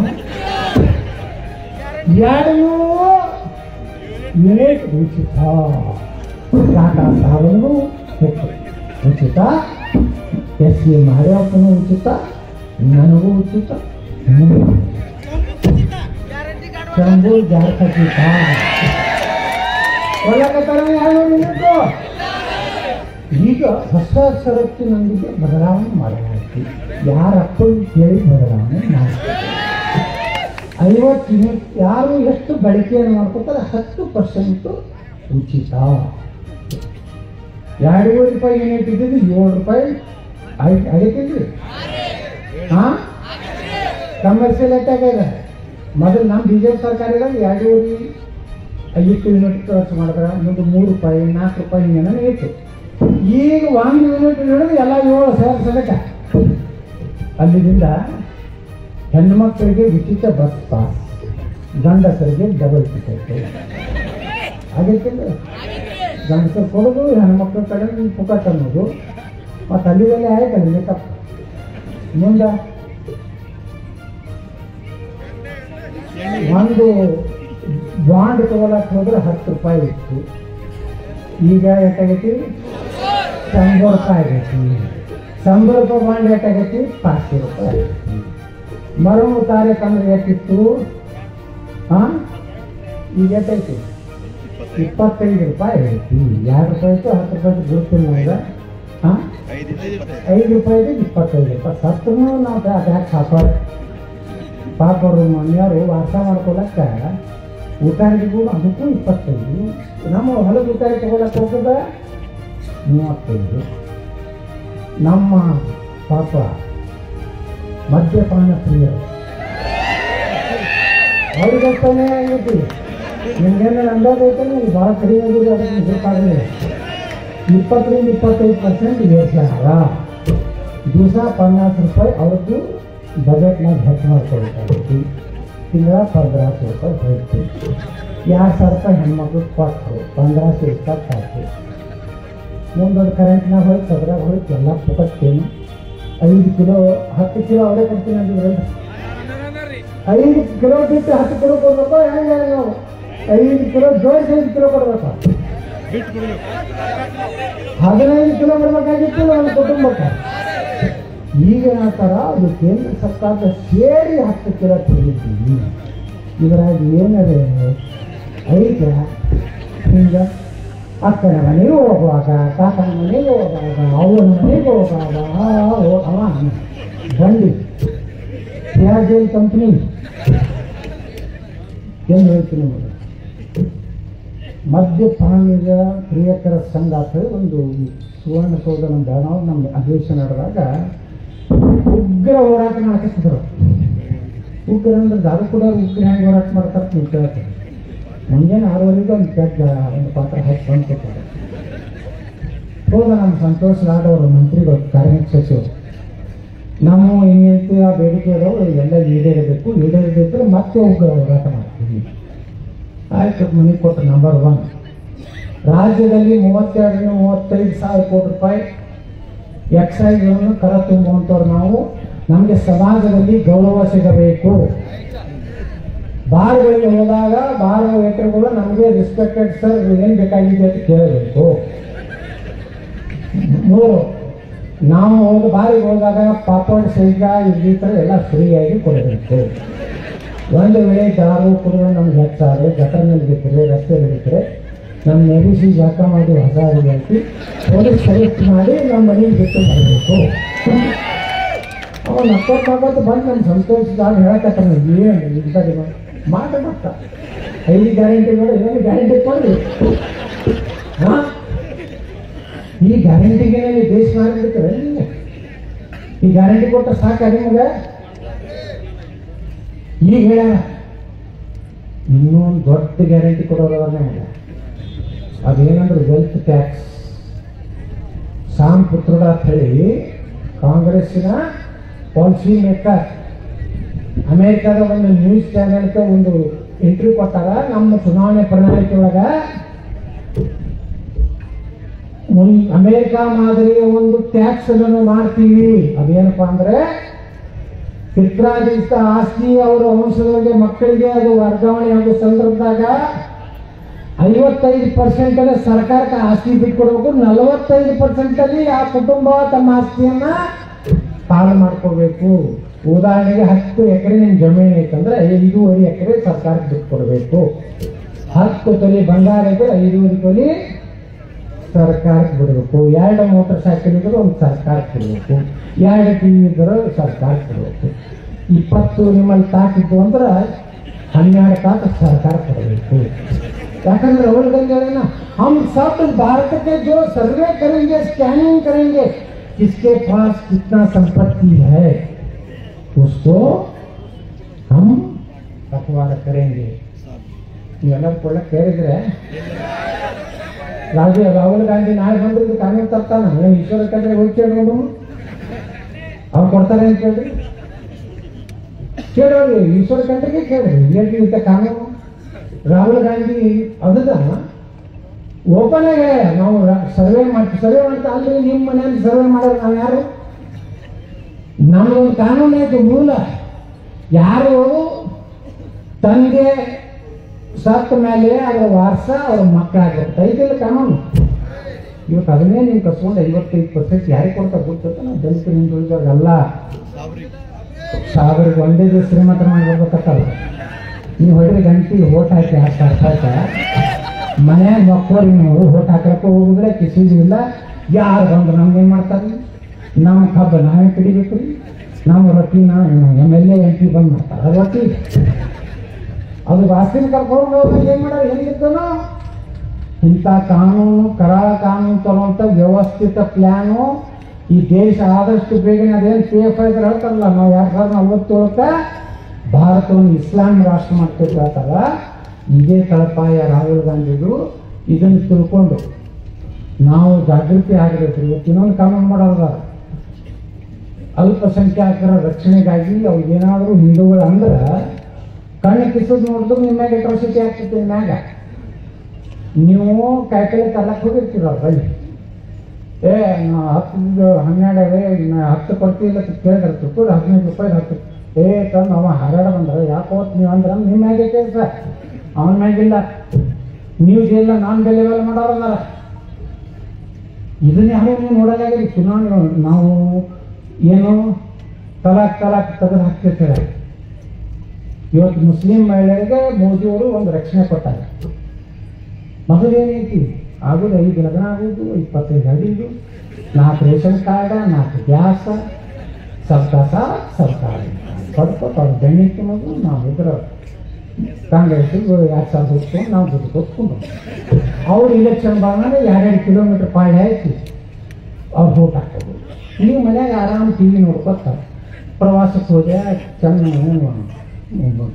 200 ಯೂನಿಟ್ ಉಚಿತ ಟಾಟಾ ಸಾವನು ಉಚಿತ SC ಮಾರ್ಯಾಪನು ಉಚಿತ ನನಗೂ ಉಚಿತ ಶಂಭು ಜಾರಕಿ ಒಳಗತರ ಯಾರು ಈಗ ಹೊಸ ಷರತ್ತಿನೊಂದಿಗೆ ಬದಲಾವಣೆ ಮಾಡಲಾಯಿತು ಯಾರ ಅಪ್ಪನ್ನು ಕೇಳಿ ಬದಲಾವಣೆ ಮಾಡ್ತಾರೆ 50 ಯೂನಿಟ್ ಯಾರು ಎಷ್ಟು ಬಳಕೆಯನ್ನು ಮಾಡ್ಕೊತಾರೆ 10% ಉಚಿತ ₹2 ಯೂನಿಟ್ ಇದ್ದಿದ್ದು ₹7 ಆಗೈತಿಲ್ರಿ ಹಾಂ ಕಮರ್ಷಿಯಲ್ ಎಟ್ಟಾಗ್ಯದ ಮೊದಲು ನಮ್ಮ BJP ಸರ್ಕಾರ ಇದ್ದಾಗ 2.50 ಯೂನಿಟ್ ಖರ್ಚು ಮಾಡಿದ್ರೆ ಮುಂದೆ ₹3 ₹4 ಹಿಂಗೇನೋ ಇತ್ತು ಈಗ 1 ಯೂನಿಟ್ ಹಿಡಿದು ಎಲ್ಲ 7,000 ಸದಕ ಅಲ್ಲಿಂದ ಹೆಣ್ಮಕ್ಕಳಿಗೆ ಉಚಿತ ಬಸ್ ಪಾಸ್ ಗಂಡಸರಿಗೆ ಡಬಲ್ ಟಿಕೆಟ್ ಆಗೈತಿಲ್ಲ ಗಂಡಸರು ಕೊಡೋದು ಹೆಣ್ಮಕ್ಳ ಕಡೆ ಪುಕಟ್ ಅನ್ನೋದು ಮತ್ತು ಅಲ್ಲಿಗೆಲ್ಲ ಆಯ್ತಲ್ಲ ಮೇಕಪ್ ಮುಂದೆ ಒಂದು ಬಾಂಡ್ ತಗೊಳಕ್ಕೆ ಹೋದ್ರೆ ₹10 ಇತ್ತು ಈಗ ಎಷ್ಟಾಗೈತಿ ₹100 ಆಗೈತಿ ₹100 ಬಾಂಡ್ ಎಷ್ಟಾಗೈತಿ ₹500 ಆಗೈತಿ ಮರವು ತಾರೀಕು ಅಂದ್ರೆ ಎಷ್ಟಿತ್ತು ಹಾಂ ಈಗ ಎಷ್ಟೈತಿ ₹25 ಐತಿ ₹2 ಇತ್ತು ₹10 ಗೊತ್ತಿಲ್ಲ ನಮ್ಗೆ ಹಾಂ ₹5 ₹25 ಸತ್ತೂ ನಾವು ಟ್ಯಾಕ್ಸ್ ಹಾಕೋರು ಪಾಪ ಅವರು ಮನೆಯವರು ವಾಸ ಮಾಡ್ಕೊಳಕ್ಕೆ ಊಟಾರಿಗೂ ಅದಕ್ಕೂ 25 ನಮ್ಮ ಹೊಲದ ಊಟಾರಿ ತಗೊಳಕ್ಕೆ ಹೋಗ್ತದ 35 ನಮ್ಮ ಪಾಪ ಮದ್ಯಪಾನ ಪ್ರಿಯರು ಅವ್ರಿಗಷ್ಟೇ ಆಗೈತಿ ನಿಮ್ಗೇನು ಅಂದಾಜು ಐತಲ್ಲ ನೀವು ಭಾಳ ಕಡಿಮೆ ಆಗಿದೆ ಅದಕ್ಕೆ ಗೊತ್ತಾಗಲಿ 20-25% ಏರ್ಸ್ಯಾರ ದಿವಸ ₹50 ಅವ್ರದ್ದು ಬಜೆಟ್ನಾಗ ಹೆಚ್ಚು ಮಾಡ್ಕೊಳ್ತಾಗೈತಿ ತಿಂಗಳ ₹1500 ಹೋಯ್ತು ₹2,000 ಹೆಣ್ಮಕ್ಳು ಕೊಟ್ಟರು ₹1500 ಸಾಕು ಮುಂದೊಂದು ಕರೆಂಟ್ನಾಗ ಹೋಯ್ತು ಅದ್ರಾಗ ಹೋಯ್ತು ಎಲ್ಲ ಪುಕಟ್ಟೇನು 5 ಕಿಲೋ 10 ಕಿಲೋ ಅವರೇ ಕೊಡ್ತೀನಿ ಅಂತಿದ್ರಲ್ಲ, 5 ಕಿಲೋ ಬಿಟ್ಟು 10 ಕಿಲೋ ಕೊಡ್ಬೇಕು. ಹೆಂಗೆ ನಾವು 5 ಕಿಲೋ ಜೋಡಿಸಿ 5 ಕಿಲೋ ಕೊಡ್ಬೇಕು, 15 ಕಿಲೋ ಕೊಡ್ಬೇಕಾಗಿತ್ತು ನನ್ನ ಕುಟುಂಬಕ್ಕೆ. ಈಗ ಏನಂತಾರ, ಅದು ಕೇಂದ್ರ ಸರ್ಕಾರದ ಸೇರಿ 10 ಕಿಲೋ ತೆಗಿತೀವಿ. ಇದ್ರಾಗ ಏನಾರ ಐತೆ ಹಿಂಗೆ ಅಕ್ಕನ ಮನೆಗೆ ಹೋಗುವಾಗ, ಕಾಕನ ಮನೆಗೆ ಹೋಗುವಾಗ, ಅವನ ಮನೆಗೆ ಹೋಗುವಾಗ ಅವ ಬಂಡಿ ಪ್ಯಾಜೇಲ್ ಕಂಪ್ನಿ ಏನು ಹೇಳ್ತೀನಿ ನಿಮಗೆ. ಮದ್ಯಪಾನದ ಪ್ರಿಯಕರ ಸಂಘ ಅಂತ ಹೇಳಿ ಒಂದು ಸುವರ್ಣಸೌಧ ನಮ್ಮ ಬೆಳಗಾವಿ ನಮ್ಮ ಅಧಿವೇಶನ ನಡೆದಾಗ ಉಗ್ರ ಹೋರಾಟ ಮಾಡ್ತಿದ್ರು. ಉಗ್ರ ಅಂದ್ರೆ ದಾರು ಕೂಡ ಉಗ್ರ ಹೆಂಗೆ ಹೋರಾಟ ಮಾಡ್ತಾರೆ ನೀವು ಕೇಳ್ತಾರೆ. ಮುಂಜಾನೆ 6 ಒಂದು ಪೆಗ್ ಒಂದು ಪಾತ್ರ ಹಾಕಿ ಬಂದ್ಕೊಡ್ತಾರೆ. ಹೋದ ನಮ್ಮ ಸಂತೋಷ್ ಲಾಡ್ ಅವರು ಮಂತ್ರಿಗಳು, ಕಾರ್ಮಿಕ ಸಚಿವರು, ನಾವು ಹಿಂಗಂತ ಆ ಬೇಡಿಕೆಗಳು ಎಲ್ಲ ಈಡೇರಬೇಕು, ಈಡೇರದಿದ್ದರೆ ಮತ್ತೆ ಉಗ್ರ ಹೋರಾಟ ಮಾಡ್ತೀವಿ. ಆಯ್ತು, ಮನೆಗೆ ಕೊಟ್ಟು ನಂಬರ್ 1 ರಾಜ್ಯದಲ್ಲಿ 32-35 ಸಾವಿರ ಕೋಟಿ ರೂಪಾಯಿ ಎಕ್ಸೈಸ್ಗಳನ್ನು ಕರ ತುಂಬುವಂಥವ್ರು ನಾವು. ನಮಗೆ ಸಮಾಜದಲ್ಲಿ ಗೌರವ ಸಿಗಬೇಕು. ಬಾರ್ಗಳಿಗೆ ಹೋದಾಗ ಬಾರ್ ವೇಟರ್ಗಳು ನಮಗೆ ರೆಸ್ಪೆಕ್ಟೆಡ್ ಸರ್ ಏನು ಬೇಕಾಗಿದೆ ಅಂತ ಕೇಳಬೇಕು. 3 ನಾವು ಬಾರಿಗೆ ಹೋದಾಗ ಪಾಪಡ್ ಸೈಜ ಈ ಥರ ಎಲ್ಲ ಫ್ರೀಯಾಗಿ ಕೊಡಬೇಕು. ಒಂದು ವೇಳೆ ದಾರು ಕುಡಿಯೋದು ನಮ್ಗೆ ಹೆಚ್ಚಾದರೆ ಗಟರ್ನಲ್ಲಿ ಬಿಟ್ಟರೆ, ರಸ್ತೆಯಲ್ಲಿ ಬಿಟ್ಟರೆ ನಮ್ಮ ನೆಬಿಸಿ ಜಾಕ ಮಾಡಿ ಹೊಸ ಹಾಕಿ ಪೊಲೀಸ್ ಅರೆಸ್ಟ್ ಮಾಡಿ ನಮ್ಮ ಮನೆಗೆ ಬಿಟ್ಟು ಮಾಡಬೇಕು. ಅವನು 70 ಬಂದು ನಮ್ಮ ಸಂತೋಷದಾಗ ಹೇಳಕತ್ತಾನೆ, ಏನು ಇದ್ದಾಗೆ ಮಾತಾಡ್ತ 5 ಗ್ಯಾರಂಟಿಗಳು ಏನು ಗ್ಯಾರಂಟಿ ಕೊಡ್ರಿ. ಹಾಂ, ಈ ಗ್ಯಾರಂಟಿಗೆ ದೇಶ ಮಾಡಿಬಿಡ್ತಾರೆ. ಈ ಗ್ಯಾರಂಟಿ ಕೊಟ್ಟ ಸಾಕ ನಿಮಗೆ. ಈಗ ಹೇಳ ಇನ್ನೊಂದು ದೊಡ್ಡ ಗ್ಯಾರಂಟಿ ಕೊಡೋರವನ್ನೇ ಹೇಳ. ಅದೇನಂದ್ರೆ ವೆಲ್ತ್ ಟ್ಯಾಕ್ಸ್. ಸಾಮ್ ಪುತ್ರದ ಅಂತ ಹೇಳಿ ಕಾಂಗ್ರೆಸ್ಸಿನ ಪಾಲಿಸಿ ಮೇಕರ್ ಅಮೇರಿಕಾದ ಒಂದು ನ್ಯೂಸ್ ಚಾನೆಲ್ಗೆ ಒಂದು ಇಂಟರ್ವ್ಯೂ ಕೊಟ್ಟಾಗ, ನಮ್ಮ ಚುನಾವಣೆ ಪ್ರಣಾಳಿಕೆ ಒಳಗೆ ಅಮೇರಿಕಾ ಮಾದರಿಯ ಒಂದು ಟ್ಯಾಕ್ಸ್ ಅನ್ನು ಮಾಡ್ತೀವಿ. ಅದೇನಪ್ಪ ಅಂದ್ರೆ ಪಿತ್ರಾರ್ಜಿತ ಆಸ್ತಿ ಅವರ ವಂಶದವರಿಗೆ ಮಕ್ಕಳಿಗೆ ಅದು ವರ್ಗಾವಣೆ ಆಗೋ ಸಂದರ್ಭದಾಗ 55% ಸರ್ಕಾರಕ್ಕೆ ಆಸ್ತಿ ಬಿಟ್ಕೊಡ್ಬೇಕು, 45% ಆ ಕುಟುಂಬ ತಮ್ಮ ಆಸ್ತಿಯನ್ನ ಪಾಲು ಮಾಡ್ಕೋಬೇಕು. ಉದಾಹರಣೆಗೆ 10 ಎಕರೆ ನಿಮ್ಮ ಜಮೀನು ಐತಂದ್ರೆ 5.5 ಎಕರೆ ಸರ್ಕಾರಕ್ಕೆ ಬಿಟ್ಕೊಡ್ಬೇಕು. 10 ತೊಲೆ ಬಂಗಾರ ಇದ್ರೆ 5.5 ತೊಲೆ ಸರ್ಕಾರಕ್ಕೆ ಬಿಡಬೇಕು. 2 ಮೋಟರ್ ಸೈಕಲ್ ಇದ್ರೆ ಒಂದು ಸರ್ಕಾರಕ್ಕೆ ಬಿಡಬೇಕು. 2 ಟಿ ವಿ ಇದ್ರೆ ಸರ್ಕಾರಕ್ಕೆ ಬಿಡಬೇಕು. 20 ನಿಮ್ಮಲ್ಲಿ ತಾಕಿದ್ದು ಅಂದ್ರೆ 12 ತಾಕ ಸರ್ಕಾರ ಕೊಡಬೇಕು. ಯಾಕಂದ್ರೆ राहुल गांधी ना हम सब भारत के जो सर्वे करेंगे, स्कैनिंग करेंगे, किसके पास कितना संपत्ति है उसको हम बंटवारा करेंगे. ನೀವೆಲ್ಲರೂ ಕೂಡ ಕೇಳಿದ್ರೆ ರಾಹುಲ್ ಗಾಂಧಿ ನಾಳೆ ಬಂದ್ರೆ ಕಾನೂನು ತರ್ತಾನ. ಏನು ಈಶ್ವರ ಕಂಡ್ರೆ ಹೋಗಿ ಕೇಳ್ಬೋದು, ಅವ್ರು ಕೊಡ್ತಾರೆ ಅಂತ ಕೇಳ್ರಿ. ಕೇಳೋರಿ ಈಶ್ವರ ಕಂಡ್ರಿಗೆ ಕೇಳ್ರಿ, ಏನು ಇಂಥ ಕಾನೂನು. ರಾಹುಲ್ ಗಾಂಧಿ ಅದನ್ನ ಓಪನ್ ಆಗಿ ನಾವು ಸರ್ವೆ ಮಾಡ್ತಾ ಅಲ್ಲಿ ನಿಮ್ಮ ಮನೆಯಲ್ಲಿ ಸರ್ವೆ ಮಾಡೋರು ನಾವು ಯಾರು? ನಮ್ಮದೊಂದು ಕಾನೂನು ಐತೆ ಮೂಲ. ಯಾರು ತನಗೆ ಸತ್ತ ಮೇಲೆ ಅದರ ವಾರಸ ಅವ್ರ ಮಕ್ಕಳಾಗಿರುತ್ತೆ, ಐತಿಲ್ಲ ಕಾನೂನು. ಇವತ್ತು ಅದನ್ನೇ ನೀವು ಕಸ್ಕೊಂಡು 55% ಯಾರಿಗೆ ಕೊಡ್ತಾ ಗೊತ್ತ ನಾವು ದಲಿತರು ಹಿಂದುಳಿದವ್ರಿಗಲ್ಲ. ಸಾವಿರಕ್ಕೆ ಒಂದೇ ದಿವಸ ಶ್ರೀಮಂತ ಮಾಡಿರ್ಬೇಕತ್ತಲ್ಲ. ನೀವು ಹೊಡ್ರಿ ಗಂಟಿ ಓಟ್ ಹಾಕಿ ಅರ್ಥ ಮನ್ಯಾಗ ಮಕ್ಕಳು ನೀವು ಓಟ್ ಹಾಕಕ್ಕೆ ಹೋಗಿದ್ರೆ ಕಿಸಿದು ಇಲ್ಲ. ಯಾರು ಬಂದು ನಮ್ಗೇನು ಮಾಡ್ತಾರೆ? ನಮ್ಮ ಕಬ್ಬ ನಾವೇ ಕಡಿಬೇಕು, ನಮ್ಮ ರೊಟ್ಟಿನ MLA MP ಬಂದು ಮಾಡ್ತಾರೆ. ಅದು ರೊಟ್ಟಿ ಅದು ವಾಸ್ತಿನ ಕರ್ಕೊಂಡು ಹೋಗಿ ಏನು ಮಾಡೋದು? ಏನಿತ್ತನೋ ಇಂಥ ಕಾನೂನು, ಕರಾಳ ಕಾನೂನು ತರುವಂಥ ವ್ಯವಸ್ಥಿತ ಪ್ಲ್ಯಾನು ಈ ದೇಶ ಆದಷ್ಟು ಬೇಗನೆ ಅದೇನು PFI ಇದ್ರೆ ಹೇಳ್ತಾರಲ್ಲ, ನಾವು 2047 ಭಾರತವನ್ನು ಇಸ್ಲಾಂ ರಾಷ್ಟ್ರ ಮಾಡ್ತೀವಿ ಹೇಳ್ತಾರ. ಇದೇ ತಳಪಾಯ ರಾಹುಲ್ ಗಾಂಧಿದು. ಇದನ್ನು ತಿಳ್ಕೊಂಡು ನಾವು ಜಾಗೃತಿ ಆಗಬೇಕು. ಇವತ್ತು ಇನ್ನೊಂದು ಕಾನೂನು ಮಾಡೋದ ಅಲ್ಪಸಂಖ್ಯಾತರ ರಕ್ಷಣೆಗಾಗಿ ಅವ್ರಿಗೇನಾದರೂ ಹಿಂದೂಗಳು ಅಂದ್ರೆ ಕಣ್ಣು ಕಿಸೋದು ನೋಡಿದ್ರು ನಿಮ್ಮ ಮ್ಯಾಗ ಅಟ್ರಾಸಿಟಿ ಆಗ್ತೈತಿ. ಮ್ಯಾಗ ನೀವು ಕಾಯಿಪಲ್ಲೆ ತರಕ್ಕೆ ಹೋಗಿರ್ತೀರ ಬಳ್ಳಿ, ನಾ 10 12 10 ಕೊಡ್ತಿಲ್ಲ ಕೇಳಿದ್ರೆ ತಿಳ್ಕೊಂಡು 15 ರೂಪಾಯಿ 10 ತಂದು ಅವ ಹಾರಾಡ ಬಂದ್ರೆ ಯಾಕೆ ಹೋತ್ ನೀವು ಅಂದ್ರೆ ನಿಮ್ಮ ಮ್ಯಾಗೆ ಕೆಲಸ ಅವನ ಮ್ಯಾಗಿಲ್ಲ. ನ್ಯೂಸ್ ಎಲ್ಲ ನಾನ್ ಡೆಲಿವರಿ ಮಾಡೋರಲ್ಲ, ಇದನ್ನ ಯಾರು ನೀವು ನೋಡೋದಾಗಿದೆ. ಚುನಾವಣೆ ನಾವು ಏನು ತಲಾಕ್ ತೆಗೆದು ಹಾಕ್ತಿರ್ತಾರೆ. ಇವತ್ತು ಮುಸ್ಲಿಂ ಮಹಿಳೆಯರಿಗೆ ಮೋದಿಯವರು ಒಂದು ರಕ್ಷಣೆ ಕೊಟ್ಟಾರೆ. ಮೊದಲೇನೈತಿ ಆಗೋದು 5 ಲಗ್ನ ಆಗೋದು, 25 ಹಡಿದು, 4 ರೇಷನ್ ಕಾರ್ಡ, 4 ಗ್ಯಾಸ, ಸಬ್ಕಾ ಸಾಥ್ ಸಬ್ಕಾ ಪಡ್ಕೊತ ಅವ್ರು ಬೆಣ್ಣಿಕ್ಕೆ ಮಗು. ನಾವು ಇದ್ರ ಕಾಂಗ್ರೆಸ್ಸಿಗೆ 2000 ಹೊತ್ಕೊಂಡು ನಾವು ದುಡ್ಡು ಕೊಟ್ಕೊಂಡು ಅವ್ರು ಇಲೆಕ್ಷನ್ ಬಂದಾಗ 2 ಕಿಲೋಮೀಟರ್ ಪಾಳಿ ಹಾಕಿ ಅವ್ರು ವೋಟ್ ಹಾಕೋದು. ನೀವು ಮನ್ಯಾಗ ಆರಾಮ್ ಟಿ ವಿ ನೋಡ್ಕೊತಾರೆ. ಪ್ರವಾಸಕ್ಕೆ ಹೋದೆ, ಚೆನ್ನ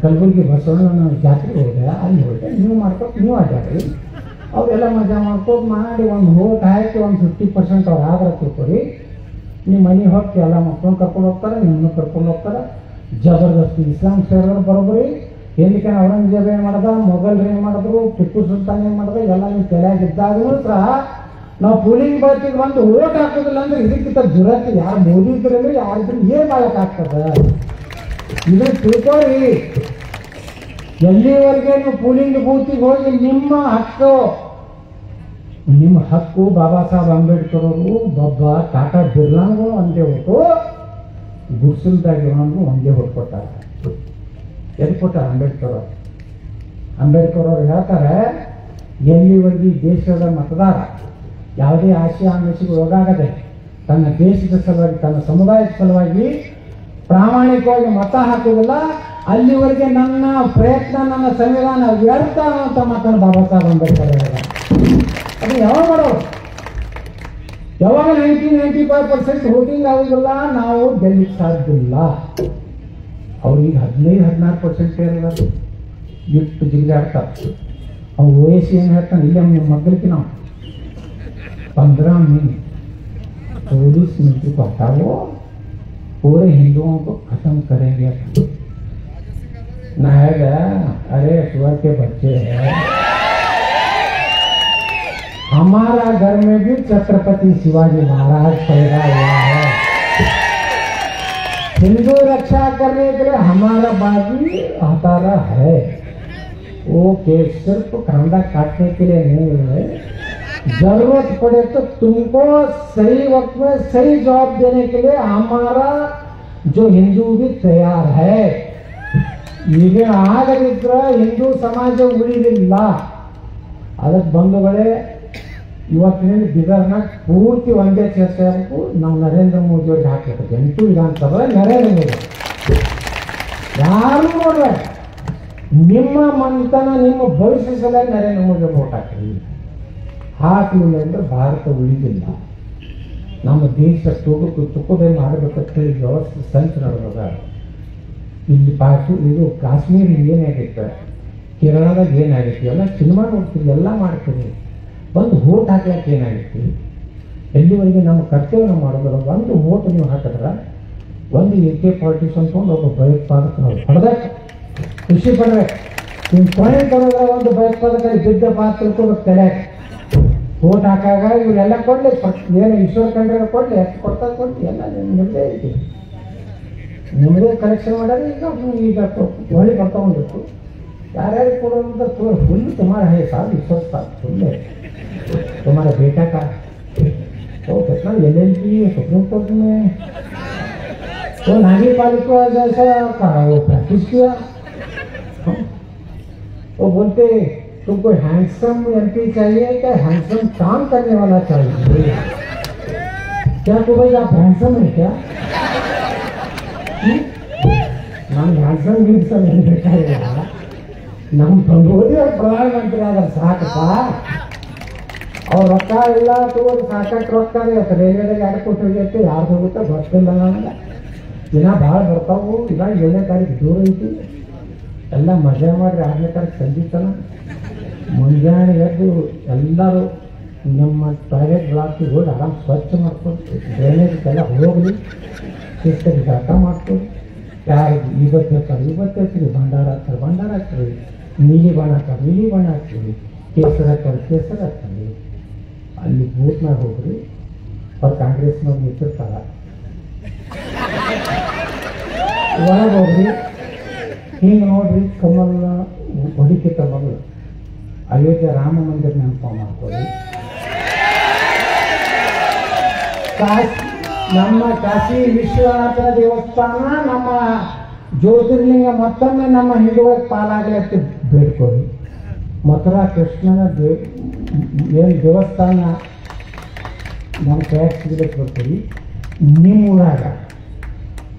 ಕಲಬುರ್ಗಿ ಬಸವಣ್ಣನ ಜಾತ್ರೆಗೆ ಹೋದೆ, ಅಲ್ಲಿ ಹೋದೆ. ನೀವು ಮಾಡ್ಕೊಟ್ಟು ನೀವು ಅಡ್ಡಾಡ್ರಿ, ಅವರೆಲ್ಲ ಮಜಾ ಮಾಡ್ಕೊಂಡು ಮಾಡಿ ಒಂದು ವೋಟ್ ಹಾಕಿ ಒಂದು 50% ಅವ್ರು ಆದ್ರೆ ತಿಳ್ಕೊರಿ. ನೀವು ಮನೆ ಹೋಗಿ ಎಲ್ಲ ಮಕ್ಕಳನ್ನ ಕರ್ಕೊಂಡು ಹೋಗ್ತಾರೆ, ನಿಮ್ಮನ್ನು ಕರ್ಕೊಂಡು ಹೋಗ್ತಾರೆ. ಜಬರ್ದಸ್ತಿ ಇಸ್ಲಾಂ ಸೇರಿದ್ರೆ ಬರೋಬ್ಬರಿ. ಎಲ್ಲಿಗೆ ಔರಂಗಜೇಬ್ ಏನು ಮಾಡ್ದ, ಮೊಘಲ್ರು ಏನು ಮಾಡಿದ್ರು, ಟಿಪ್ಪು ಸುಲ್ತಾನ್ ಏನು ಮಾಡಿದ್ರು, ಎಲ್ಲ ನೀವು ತಲೆಯಾಗಿದ್ದಾಗೂ ಸಹ ನಾವು ಪೋಲಿಂಗ್ ಬೂತಿಗೆ ಬಂದು ವೋಟ್ ಹಾಕೋದಿಲ್ಲ ಅಂದ್ರೆ ಇದಕ್ಕಿಂತ ಜುರತ್ತಿ ಯಾರು ಮೋದಿ ಇದ್ರಲ್ಲಿ ಯಾರಿದ್ರು ಏನು ಮಾಡೋಕ್ಕಾಗ್ತದೆ? ಇದನ್ನ ತಿಳ್ಕೊಳ್ಳಿ. ಎಲ್ಲಿವರೆಗೆ ನೀವು ಪೋಲಿಂಗ್ ಬೂತಿಗೆ ಹೋಗಿ ನಿಮ್ಮ ಹಕ್ಕು ಬಾಬಾ ಸಾಹೇಬ್ ಅಂಬೇಡ್ಕರ್ ಅವರು ಒಬ್ಬ ಟಾಟಾ ಬಿರ್ಲಾನ್ಗೂ ಒಂದೇ ಹೊಟ್ಟು, ಗುಡ್ಸಲ್ದಾಗಿರೋನ್ಗೂ ಒಂದೇ ಹೊಟ್ಟು ಕೊಟ್ಟಾರೆ. ಎಲ್ಲಿ ಕೊಟ್ಟಾರೆ? ಅಂಬೇಡ್ಕರ್ ಅವರು ಹೇಳ್ತಾರೆ, ಎಲ್ಲಿವರೆಗೆ ದೇಶದ ಮತದಾರ ಯಾವುದೇ ಆಶಯ ಆಮಿಷಗೆ ಒಳಗಾಗದೆ ತನ್ನ ದೇಶದ ಸಲುವಾಗಿ, ತನ್ನ ಸಮುದಾಯದ ಸಲುವಾಗಿ ಪ್ರಾಮಾಣಿಕವಾಗಿ ಮತ ಹಾಕುವುದಿಲ್ಲ, ಅಲ್ಲಿವರೆಗೆ ನನ್ನ ಪ್ರಯತ್ನ, ನನ್ನ ಸಂವಿಧಾನ ವ್ಯರ್ಥ ಅಂತ ಮಾತನ್ನು ಬಾಬಾ ಸಾಹೇಬ್ ಅಂಬೇಡ್ಕರ್ ಹೇಳಿದ್ದಾರೆ. ಅದು ಯಾವಾಗ ಮಾಡೋರು? ಯಾವಾಗ 95% ವೋಟಿಂಗ್ ಆಗುದಿಲ್ಲ, ನಾವು ಗೆಲ್ಲಿಕ್ಕೆ ಸಾಧ್ಯ ಇಲ್ಲ. ಅವ್ರಿಗೆ 15-16% ಸೇರಿರೋದು ಇಟ್ಟು ಜಿಗಿದಾಡ್ತಾರೆ. ಅವ್ರು ವಯಸ್ಸು ಏನು ಹೇಳ್ತಾನೆ, ಇಲ್ಲೇ ನಿಮ್ಮ ಮಕ್ಕಳಿಗೆ ನಾವು 15 मिनट पुलिस मंत्री को हटाओ, पूरे हिंदुओं को खत्म करेंगे। नायगा अरे सुअर के बच्चे हैं, हमारा घर में भी छत्रपति शिवाजी महाराज पैदा हुआ है। हिंदू रक्षा करने के लिए हमारा बाजी हतारा है। वो केस सिर्फ कांदा काटने के लिए नहीं है, जरूरत पड़े तो तुमको सही वक्त में सही जवाब देने के लिए हमारा जो हिंदू भी तैयार है। ಈಗ ಆಗದಿದ್ರೆ ಹಿಂದೂ ಸಮಾಜ ಉಳಿದಿಲ್ಲ. ಅದಕ್ಕೆ ಬಂಧುಗಳೇ, ಇವತ್ತಿನಲ್ಲಿ ಬಿದರ್ನಾಗ ಪೂರ್ತಿ ಒಂದೇ ಚರ್ಚೆ ಆಗಬೇಕು. ನಾವು ನರೇಂದ್ರ ಮೋದಿ ಅವ್ರಿಗೆ ಹಾಕ್ಬೇಕು. 8 ವಿಧಾನಸಭೆ ನರೇಂದ್ರ ಮೋದಿ. ಯಾರು ನೋಡ್ಬೇಡ, ನಿಮ್ಮ ಮಂತನ, ನಿಮ್ಮ ಭವಿಷ್ಯ ಸಲುವಾಗಿ ನರೇಂದ್ರ ಮೋದಿ ವೋಟ್ ಹಾಕ್ರಿ. ಹಾಕಲಿಲ್ಲ ಅಂದ್ರೆ ಭಾರತ ಉಳಿದಿಲ್ಲ. ನಮ್ಮ ದೇಶ ತುಕುದೇ ಮಾಡಬೇಕಂತ ಹೇಳಿ ವ್ಯವಸ್ಥೆ ಸಂಚು ನಡೆದ. ಇಲ್ಲಿ ಇದು ಕಾಶ್ಮೀರ ಏನಾಗಿತ್ತು, ಕೇರಳದಾಗ ಏನಾಗಿತ್ತು, ಎಲ್ಲ ಸಿನಿಮಾ ನೋಡ್ತೀವಿ, ಎಲ್ಲ ಮಾಡ್ತೀವಿ. ಒಂದು ವೋಟ್ ಹಾಕ್ಲಿಕ್ಕೆ ಏನಾಗಿತ್ತು? ಎಲ್ಲಿವರೆಗೆ ನಮ್ಮ ಕರ್ತವ್ಯ ನಾವು ಮಾಡೋದಿಲ್ಲ. ಒಂದು ವೋಟ್ ನೀವು ಹಾಕಿದ್ರೆ ಒಂದು AK-47 ಅಂದ್ಕೊಂಡು ಒಬ್ಬ ಭಯೋತ್ಪಾದಕ ನಾವು ಹೊಡೆದಕ್ಕೆ ಖುಷಿ ಪಡ್ಬೇಕು. ನಿಮ್ಮ ಪಾಯಿಂಟ್ ಬರೋದ್ರೆ ಒಂದು ಭಯೋತ್ಪಾದಕರಿಗೆ ಬಿದ್ದ ಪಾತ್ರ ತಿಳ್ಕೊಬೇಕು ತಲೆಯಾಗ. ವೋಟ್ ಹಾಕಾಗ ಇವರೆಲ್ಲ ಕೊಡಲಿ, ಏನು ಈಶ್ವರ ಕಂಡ್ರೆ ಕೊಡಲಿ, ಎಷ್ಟು ಕೊಡ್ತಾ ಕೊಡ್ಲಿ, ಎಲ್ಲ ನಿಮ್ಮದೇ ಐತಿ. ನಿಮ್ಮದೇ ಕಲೆಕ್ಷನ್ ಮಾಡೋದು. ಈಗ ಹೊಳಿ ಬರ್ತಾಗೊಂಡಿತ್ತು, ಯಾರ್ಯಾರಿಗೆ ಕೊಡೋದು ಫುಲ್ तुम्हारा है साहब, ईश्वर साहब फुल है, तुम्हारा बेटा का तो कितना LLB सुप्रीम कोर्ट में तो नागरिक पालिका जैसा वो प्रैक्टिस किया। वो बोलते तुमको हैंडसम MP चाहिए क्या, हैंडसम काम करने वाला चाहिए? क्या तो भाई आप हैंडसम है क्या? ನಾನು ಹ್ಯಾಂಡ್ಸಮ್ ಗಿಡ್ಸಮ್ ಏನು ಬೇಕಾಗಿಲ್ಲ. ನಮ್ಮ ಮೋದಿ ಅವ್ರು ಪ್ರಧಾನಮಂತ್ರಿ ಆದ್ರೆ ಸಾಕಪ್ಪ. ಅವ್ರ ರೊಕ್ಕ ಇಲ್ಲ ತಗೋದು, ಸಾಕಷ್ಟು ರೊಕ್ಕ ಇವತ್ತು ರೈಲ್ವೆದಾಗ 2 ಕೋಟಿ ಹೋಗೈತೆ, ಯಾರು ಹೋಗುತ್ತೆ ಗೊತ್ತಿಲ್ಲ ನನಗೆ. ದಿನ ಭಾಳ ಬರ್ತಾವು. ಈಗ 7ನೇ ತಾರೀಕು ದೂರ ಐತಿ. ಎಲ್ಲ ಮಜಾ ಮಾಡಿರಿ. 8ನೇ ತಾರೀಕು ಸಂಜೀತನ ಮುಂಜಾನೆ ಎದ್ದು ಎಲ್ಲರೂ ನಮ್ಮ ಪ್ರೈವೇಟ್ ಬ್ಲಾಕಿಗೆ ಹೋಗಿ ಆರಾಮ್ ಸ್ವಚ್ಛ ಮಾಡ್ಕೊಂಡು ಡ್ರೈನೇಜ್ಗೆಲ್ಲ ಹೋಗಲಿ, ಶಿಸ್ತಾಗಿ ಜಳಕ ಮಾಡ್ಕೊಂಡು, ಯಾರು ಇವತ್ತು ಹೇಳ್ತಾರೆ ಭಂಡಾರ ಹಾಕ್ತಾರೆ, ನೀಲಿ ಬಣ್ಣ ಹಾಕ್ತಾರೆ, ನೀಲಿ ಬಣ್ಣ ಹಾಕ್ತೀವಿ, ಕೇಸರ ಹಾಕ್ತಾರೆ, ಕೇಸರ ಹಾಕ್ತೀವಿ. ಅಲ್ಲಿ ಬೂತ್ನಾಗ ಹೋಗ್ರಿ, ಅವ್ರು ಕಾಂಗ್ರೆಸ್ನವ್ರು ನಿಂತಿರ್ತಾರ. ಒಳಗೆ ಹೋಗ್ರಿ, ಹಿಂಗೆ ನೋಡ್ರಿ, ಕಮಲ್ ಹೊಡಿಕಿತ ಮೊದಲು ಅಯೋಧ್ಯೆ ರಾಮ ಮಂದಿರ ನೆನಪು ಮಾಡ್ಕೊಳ್ಳಿ. ನಮ್ಮ ಕಾಶಿ ವಿಶ್ವನಾಥ ದೇವಸ್ಥಾನ, ನಮ್ಮ ಜ್ಯೋತಿರ್ಲಿಂಗ ಮತ್ತೊಮ್ಮೆ ನಮ್ಮ ಹಿಂದುಗಳ ಪಾಲಾಗಲಿ ಅಂತ ಬೇಡ್ಕೊಳ್ಳಿ. ಮಥುರಾ ಕೃಷ್ಣನ ಏನು ದೇವಸ್ಥಾನ ನಮ್ಮ ಕೈಯಾಗ ಸಿಗಲಿಕ್ಕೆ ಬರ್ತೀವಿ. ನಿಮ್ಮ ಊರಾಗ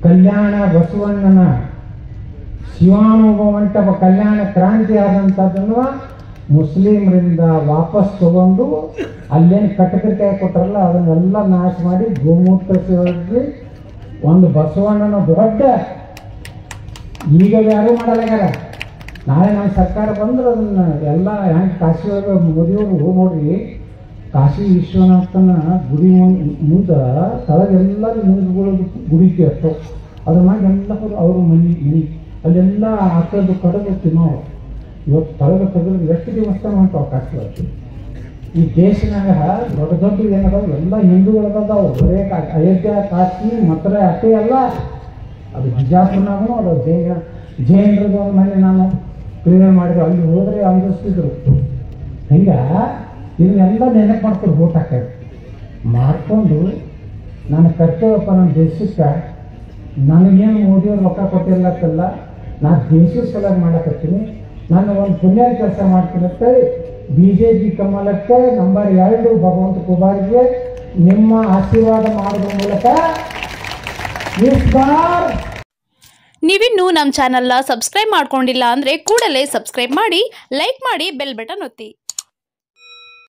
ಕಲ್ಯಾಣ ಬಸವಣ್ಣನ ಶಿವಾನುಭವ ಮಂಟಪ ಕಲ್ಯಾಣ ಕ್ರಾಂತಿ ಆದಂಥದ್ದನ್ನು ಮುಸ್ಲಿಮರಿಂದ ವಾಪಸ್ ತಗೊಂಡು ಅಲ್ಲೇನು ಕಟಕರಿಕಾಯಿ ಕೊಟ್ಟರಲ್ಲ ಅದನ್ನೆಲ್ಲ ನಾಶ ಮಾಡಿ ಗೋಮೂತ್ರ ಸೇರಿಸಿ ಒಂದು ಬಸವಣ್ಣನ ದೊಡ್ಡ, ಈಗ ಯಾರೂ ಮಾಡಲಾಗ್ಯಾರ. ನಾಳೆ ನಮ್ಮ ಸರ್ಕಾರ ಬಂದ್ರೆ ಅದನ್ನ ಎಲ್ಲ ಹೆಂಗೆ ಕಾಶಿ ಒಳಗೆ ಮೋದಿಯವರು ನೋಡ್ರಿ, ಕಾಶಿ ವಿಶ್ವನಾಥನ ಗುಡಿ ಮುಂದೆ ತಳಗೆಲ್ಲರೂ ಮುಂದ್ಕೊಳ್ಳೋದು ಗುಡಿಗೆ ಅಷ್ಟು ಅದ್ರ ಮ್ಯಾಗ ಎಲ್ಲ ಅವರು ಮನಿ ಅಲ್ಲೆಲ್ಲ ಹಾಕೋದು ಕಡದು ತಿನ್ನೋರು. ಇವತ್ತು ತಳಗೆ ತೆಗೆದು ಎಷ್ಟು ದೇವಸ್ಥಾನ ಹೊಂಟಾವ ಕಾಶಿ ಒಳಗೆ. ಈ ದೇಶನಾಗ ದೊಡ್ಡ ದೊಡ್ಡ ಏನದಾವ ಎಲ್ಲ ಹಿಂದೂಗಳದಾವು. ಬರೇ ಅಯೋಧ್ಯ, ಕಾಶಿ, ಮಥುರಾ ಅಷ್ಟೇ ಅಲ್ಲ, ಅದು ಬಿಜಾಪುರನಾಗೂ ಅದು ಜೈನರದ್ದು ಒಂದು ಮನೆ ನಾನು ಕ್ಲಿಯರ್ ಮಾಡಿದ್ರು. ಅಲ್ಲಿ ಹೋದರೆ ಅಂದಿಸ್ತಿದ್ರು. ಹಿಂಗೆ ಇದನ್ನೆಲ್ಲ ನೆನಪು ಮಾಡ್ಕೊಂಡು ಓಟ್ ಹಾಕೋದು ಮಾಡಿಕೊಂಡು ನಾನು ಕರ್ತವ್ಯಪ್ಪ ನಮ್ಮ ದೇಶಕ್ಕೆ. ನನಗೇನು ಮೋದಿಯವ್ರು ರೊಕ್ಕ ಕೊಟ್ಟಿರ್ಲಕ್ಕಲ್ಲ, ನಾನು ದೇಶದ ಸಲುವಾಗಿ ಮಾಡಕತ್ತೀನಿ, ನಾನು ಒಂದು ಪುಣ್ಯ ಕೆಲಸ ಮಾಡ್ತೀನಿ ಅಂತೇಳಿ BJP ಕಮಲಕ್ಕೆ ನಂಬರ್ 2 ಭಗವಂತ ಕುಮಾರ್ಗೆ ನಿಮ್ಮ ಆಶೀರ್ವಾದ ಮಾಡೋದ್ರ ಮೂಲಕ ನೀವಿನ್ನೂ ನಮ್ಮ ಚಾನಲ್ನ ಸಬ್ಸ್ಕ್ರೈಬ್ ಮಾಡ್ಕೊಂಡಿಲ್ಲ ಅಂದರೆ ಕೂಡಲೇ ಸಬ್ಸ್ಕ್ರೈಬ್ ಮಾಡಿ, ಲೈಕ್ ಮಾಡಿ, ಬೆಲ್ ಬಟನ್ ಒತ್ತಿ.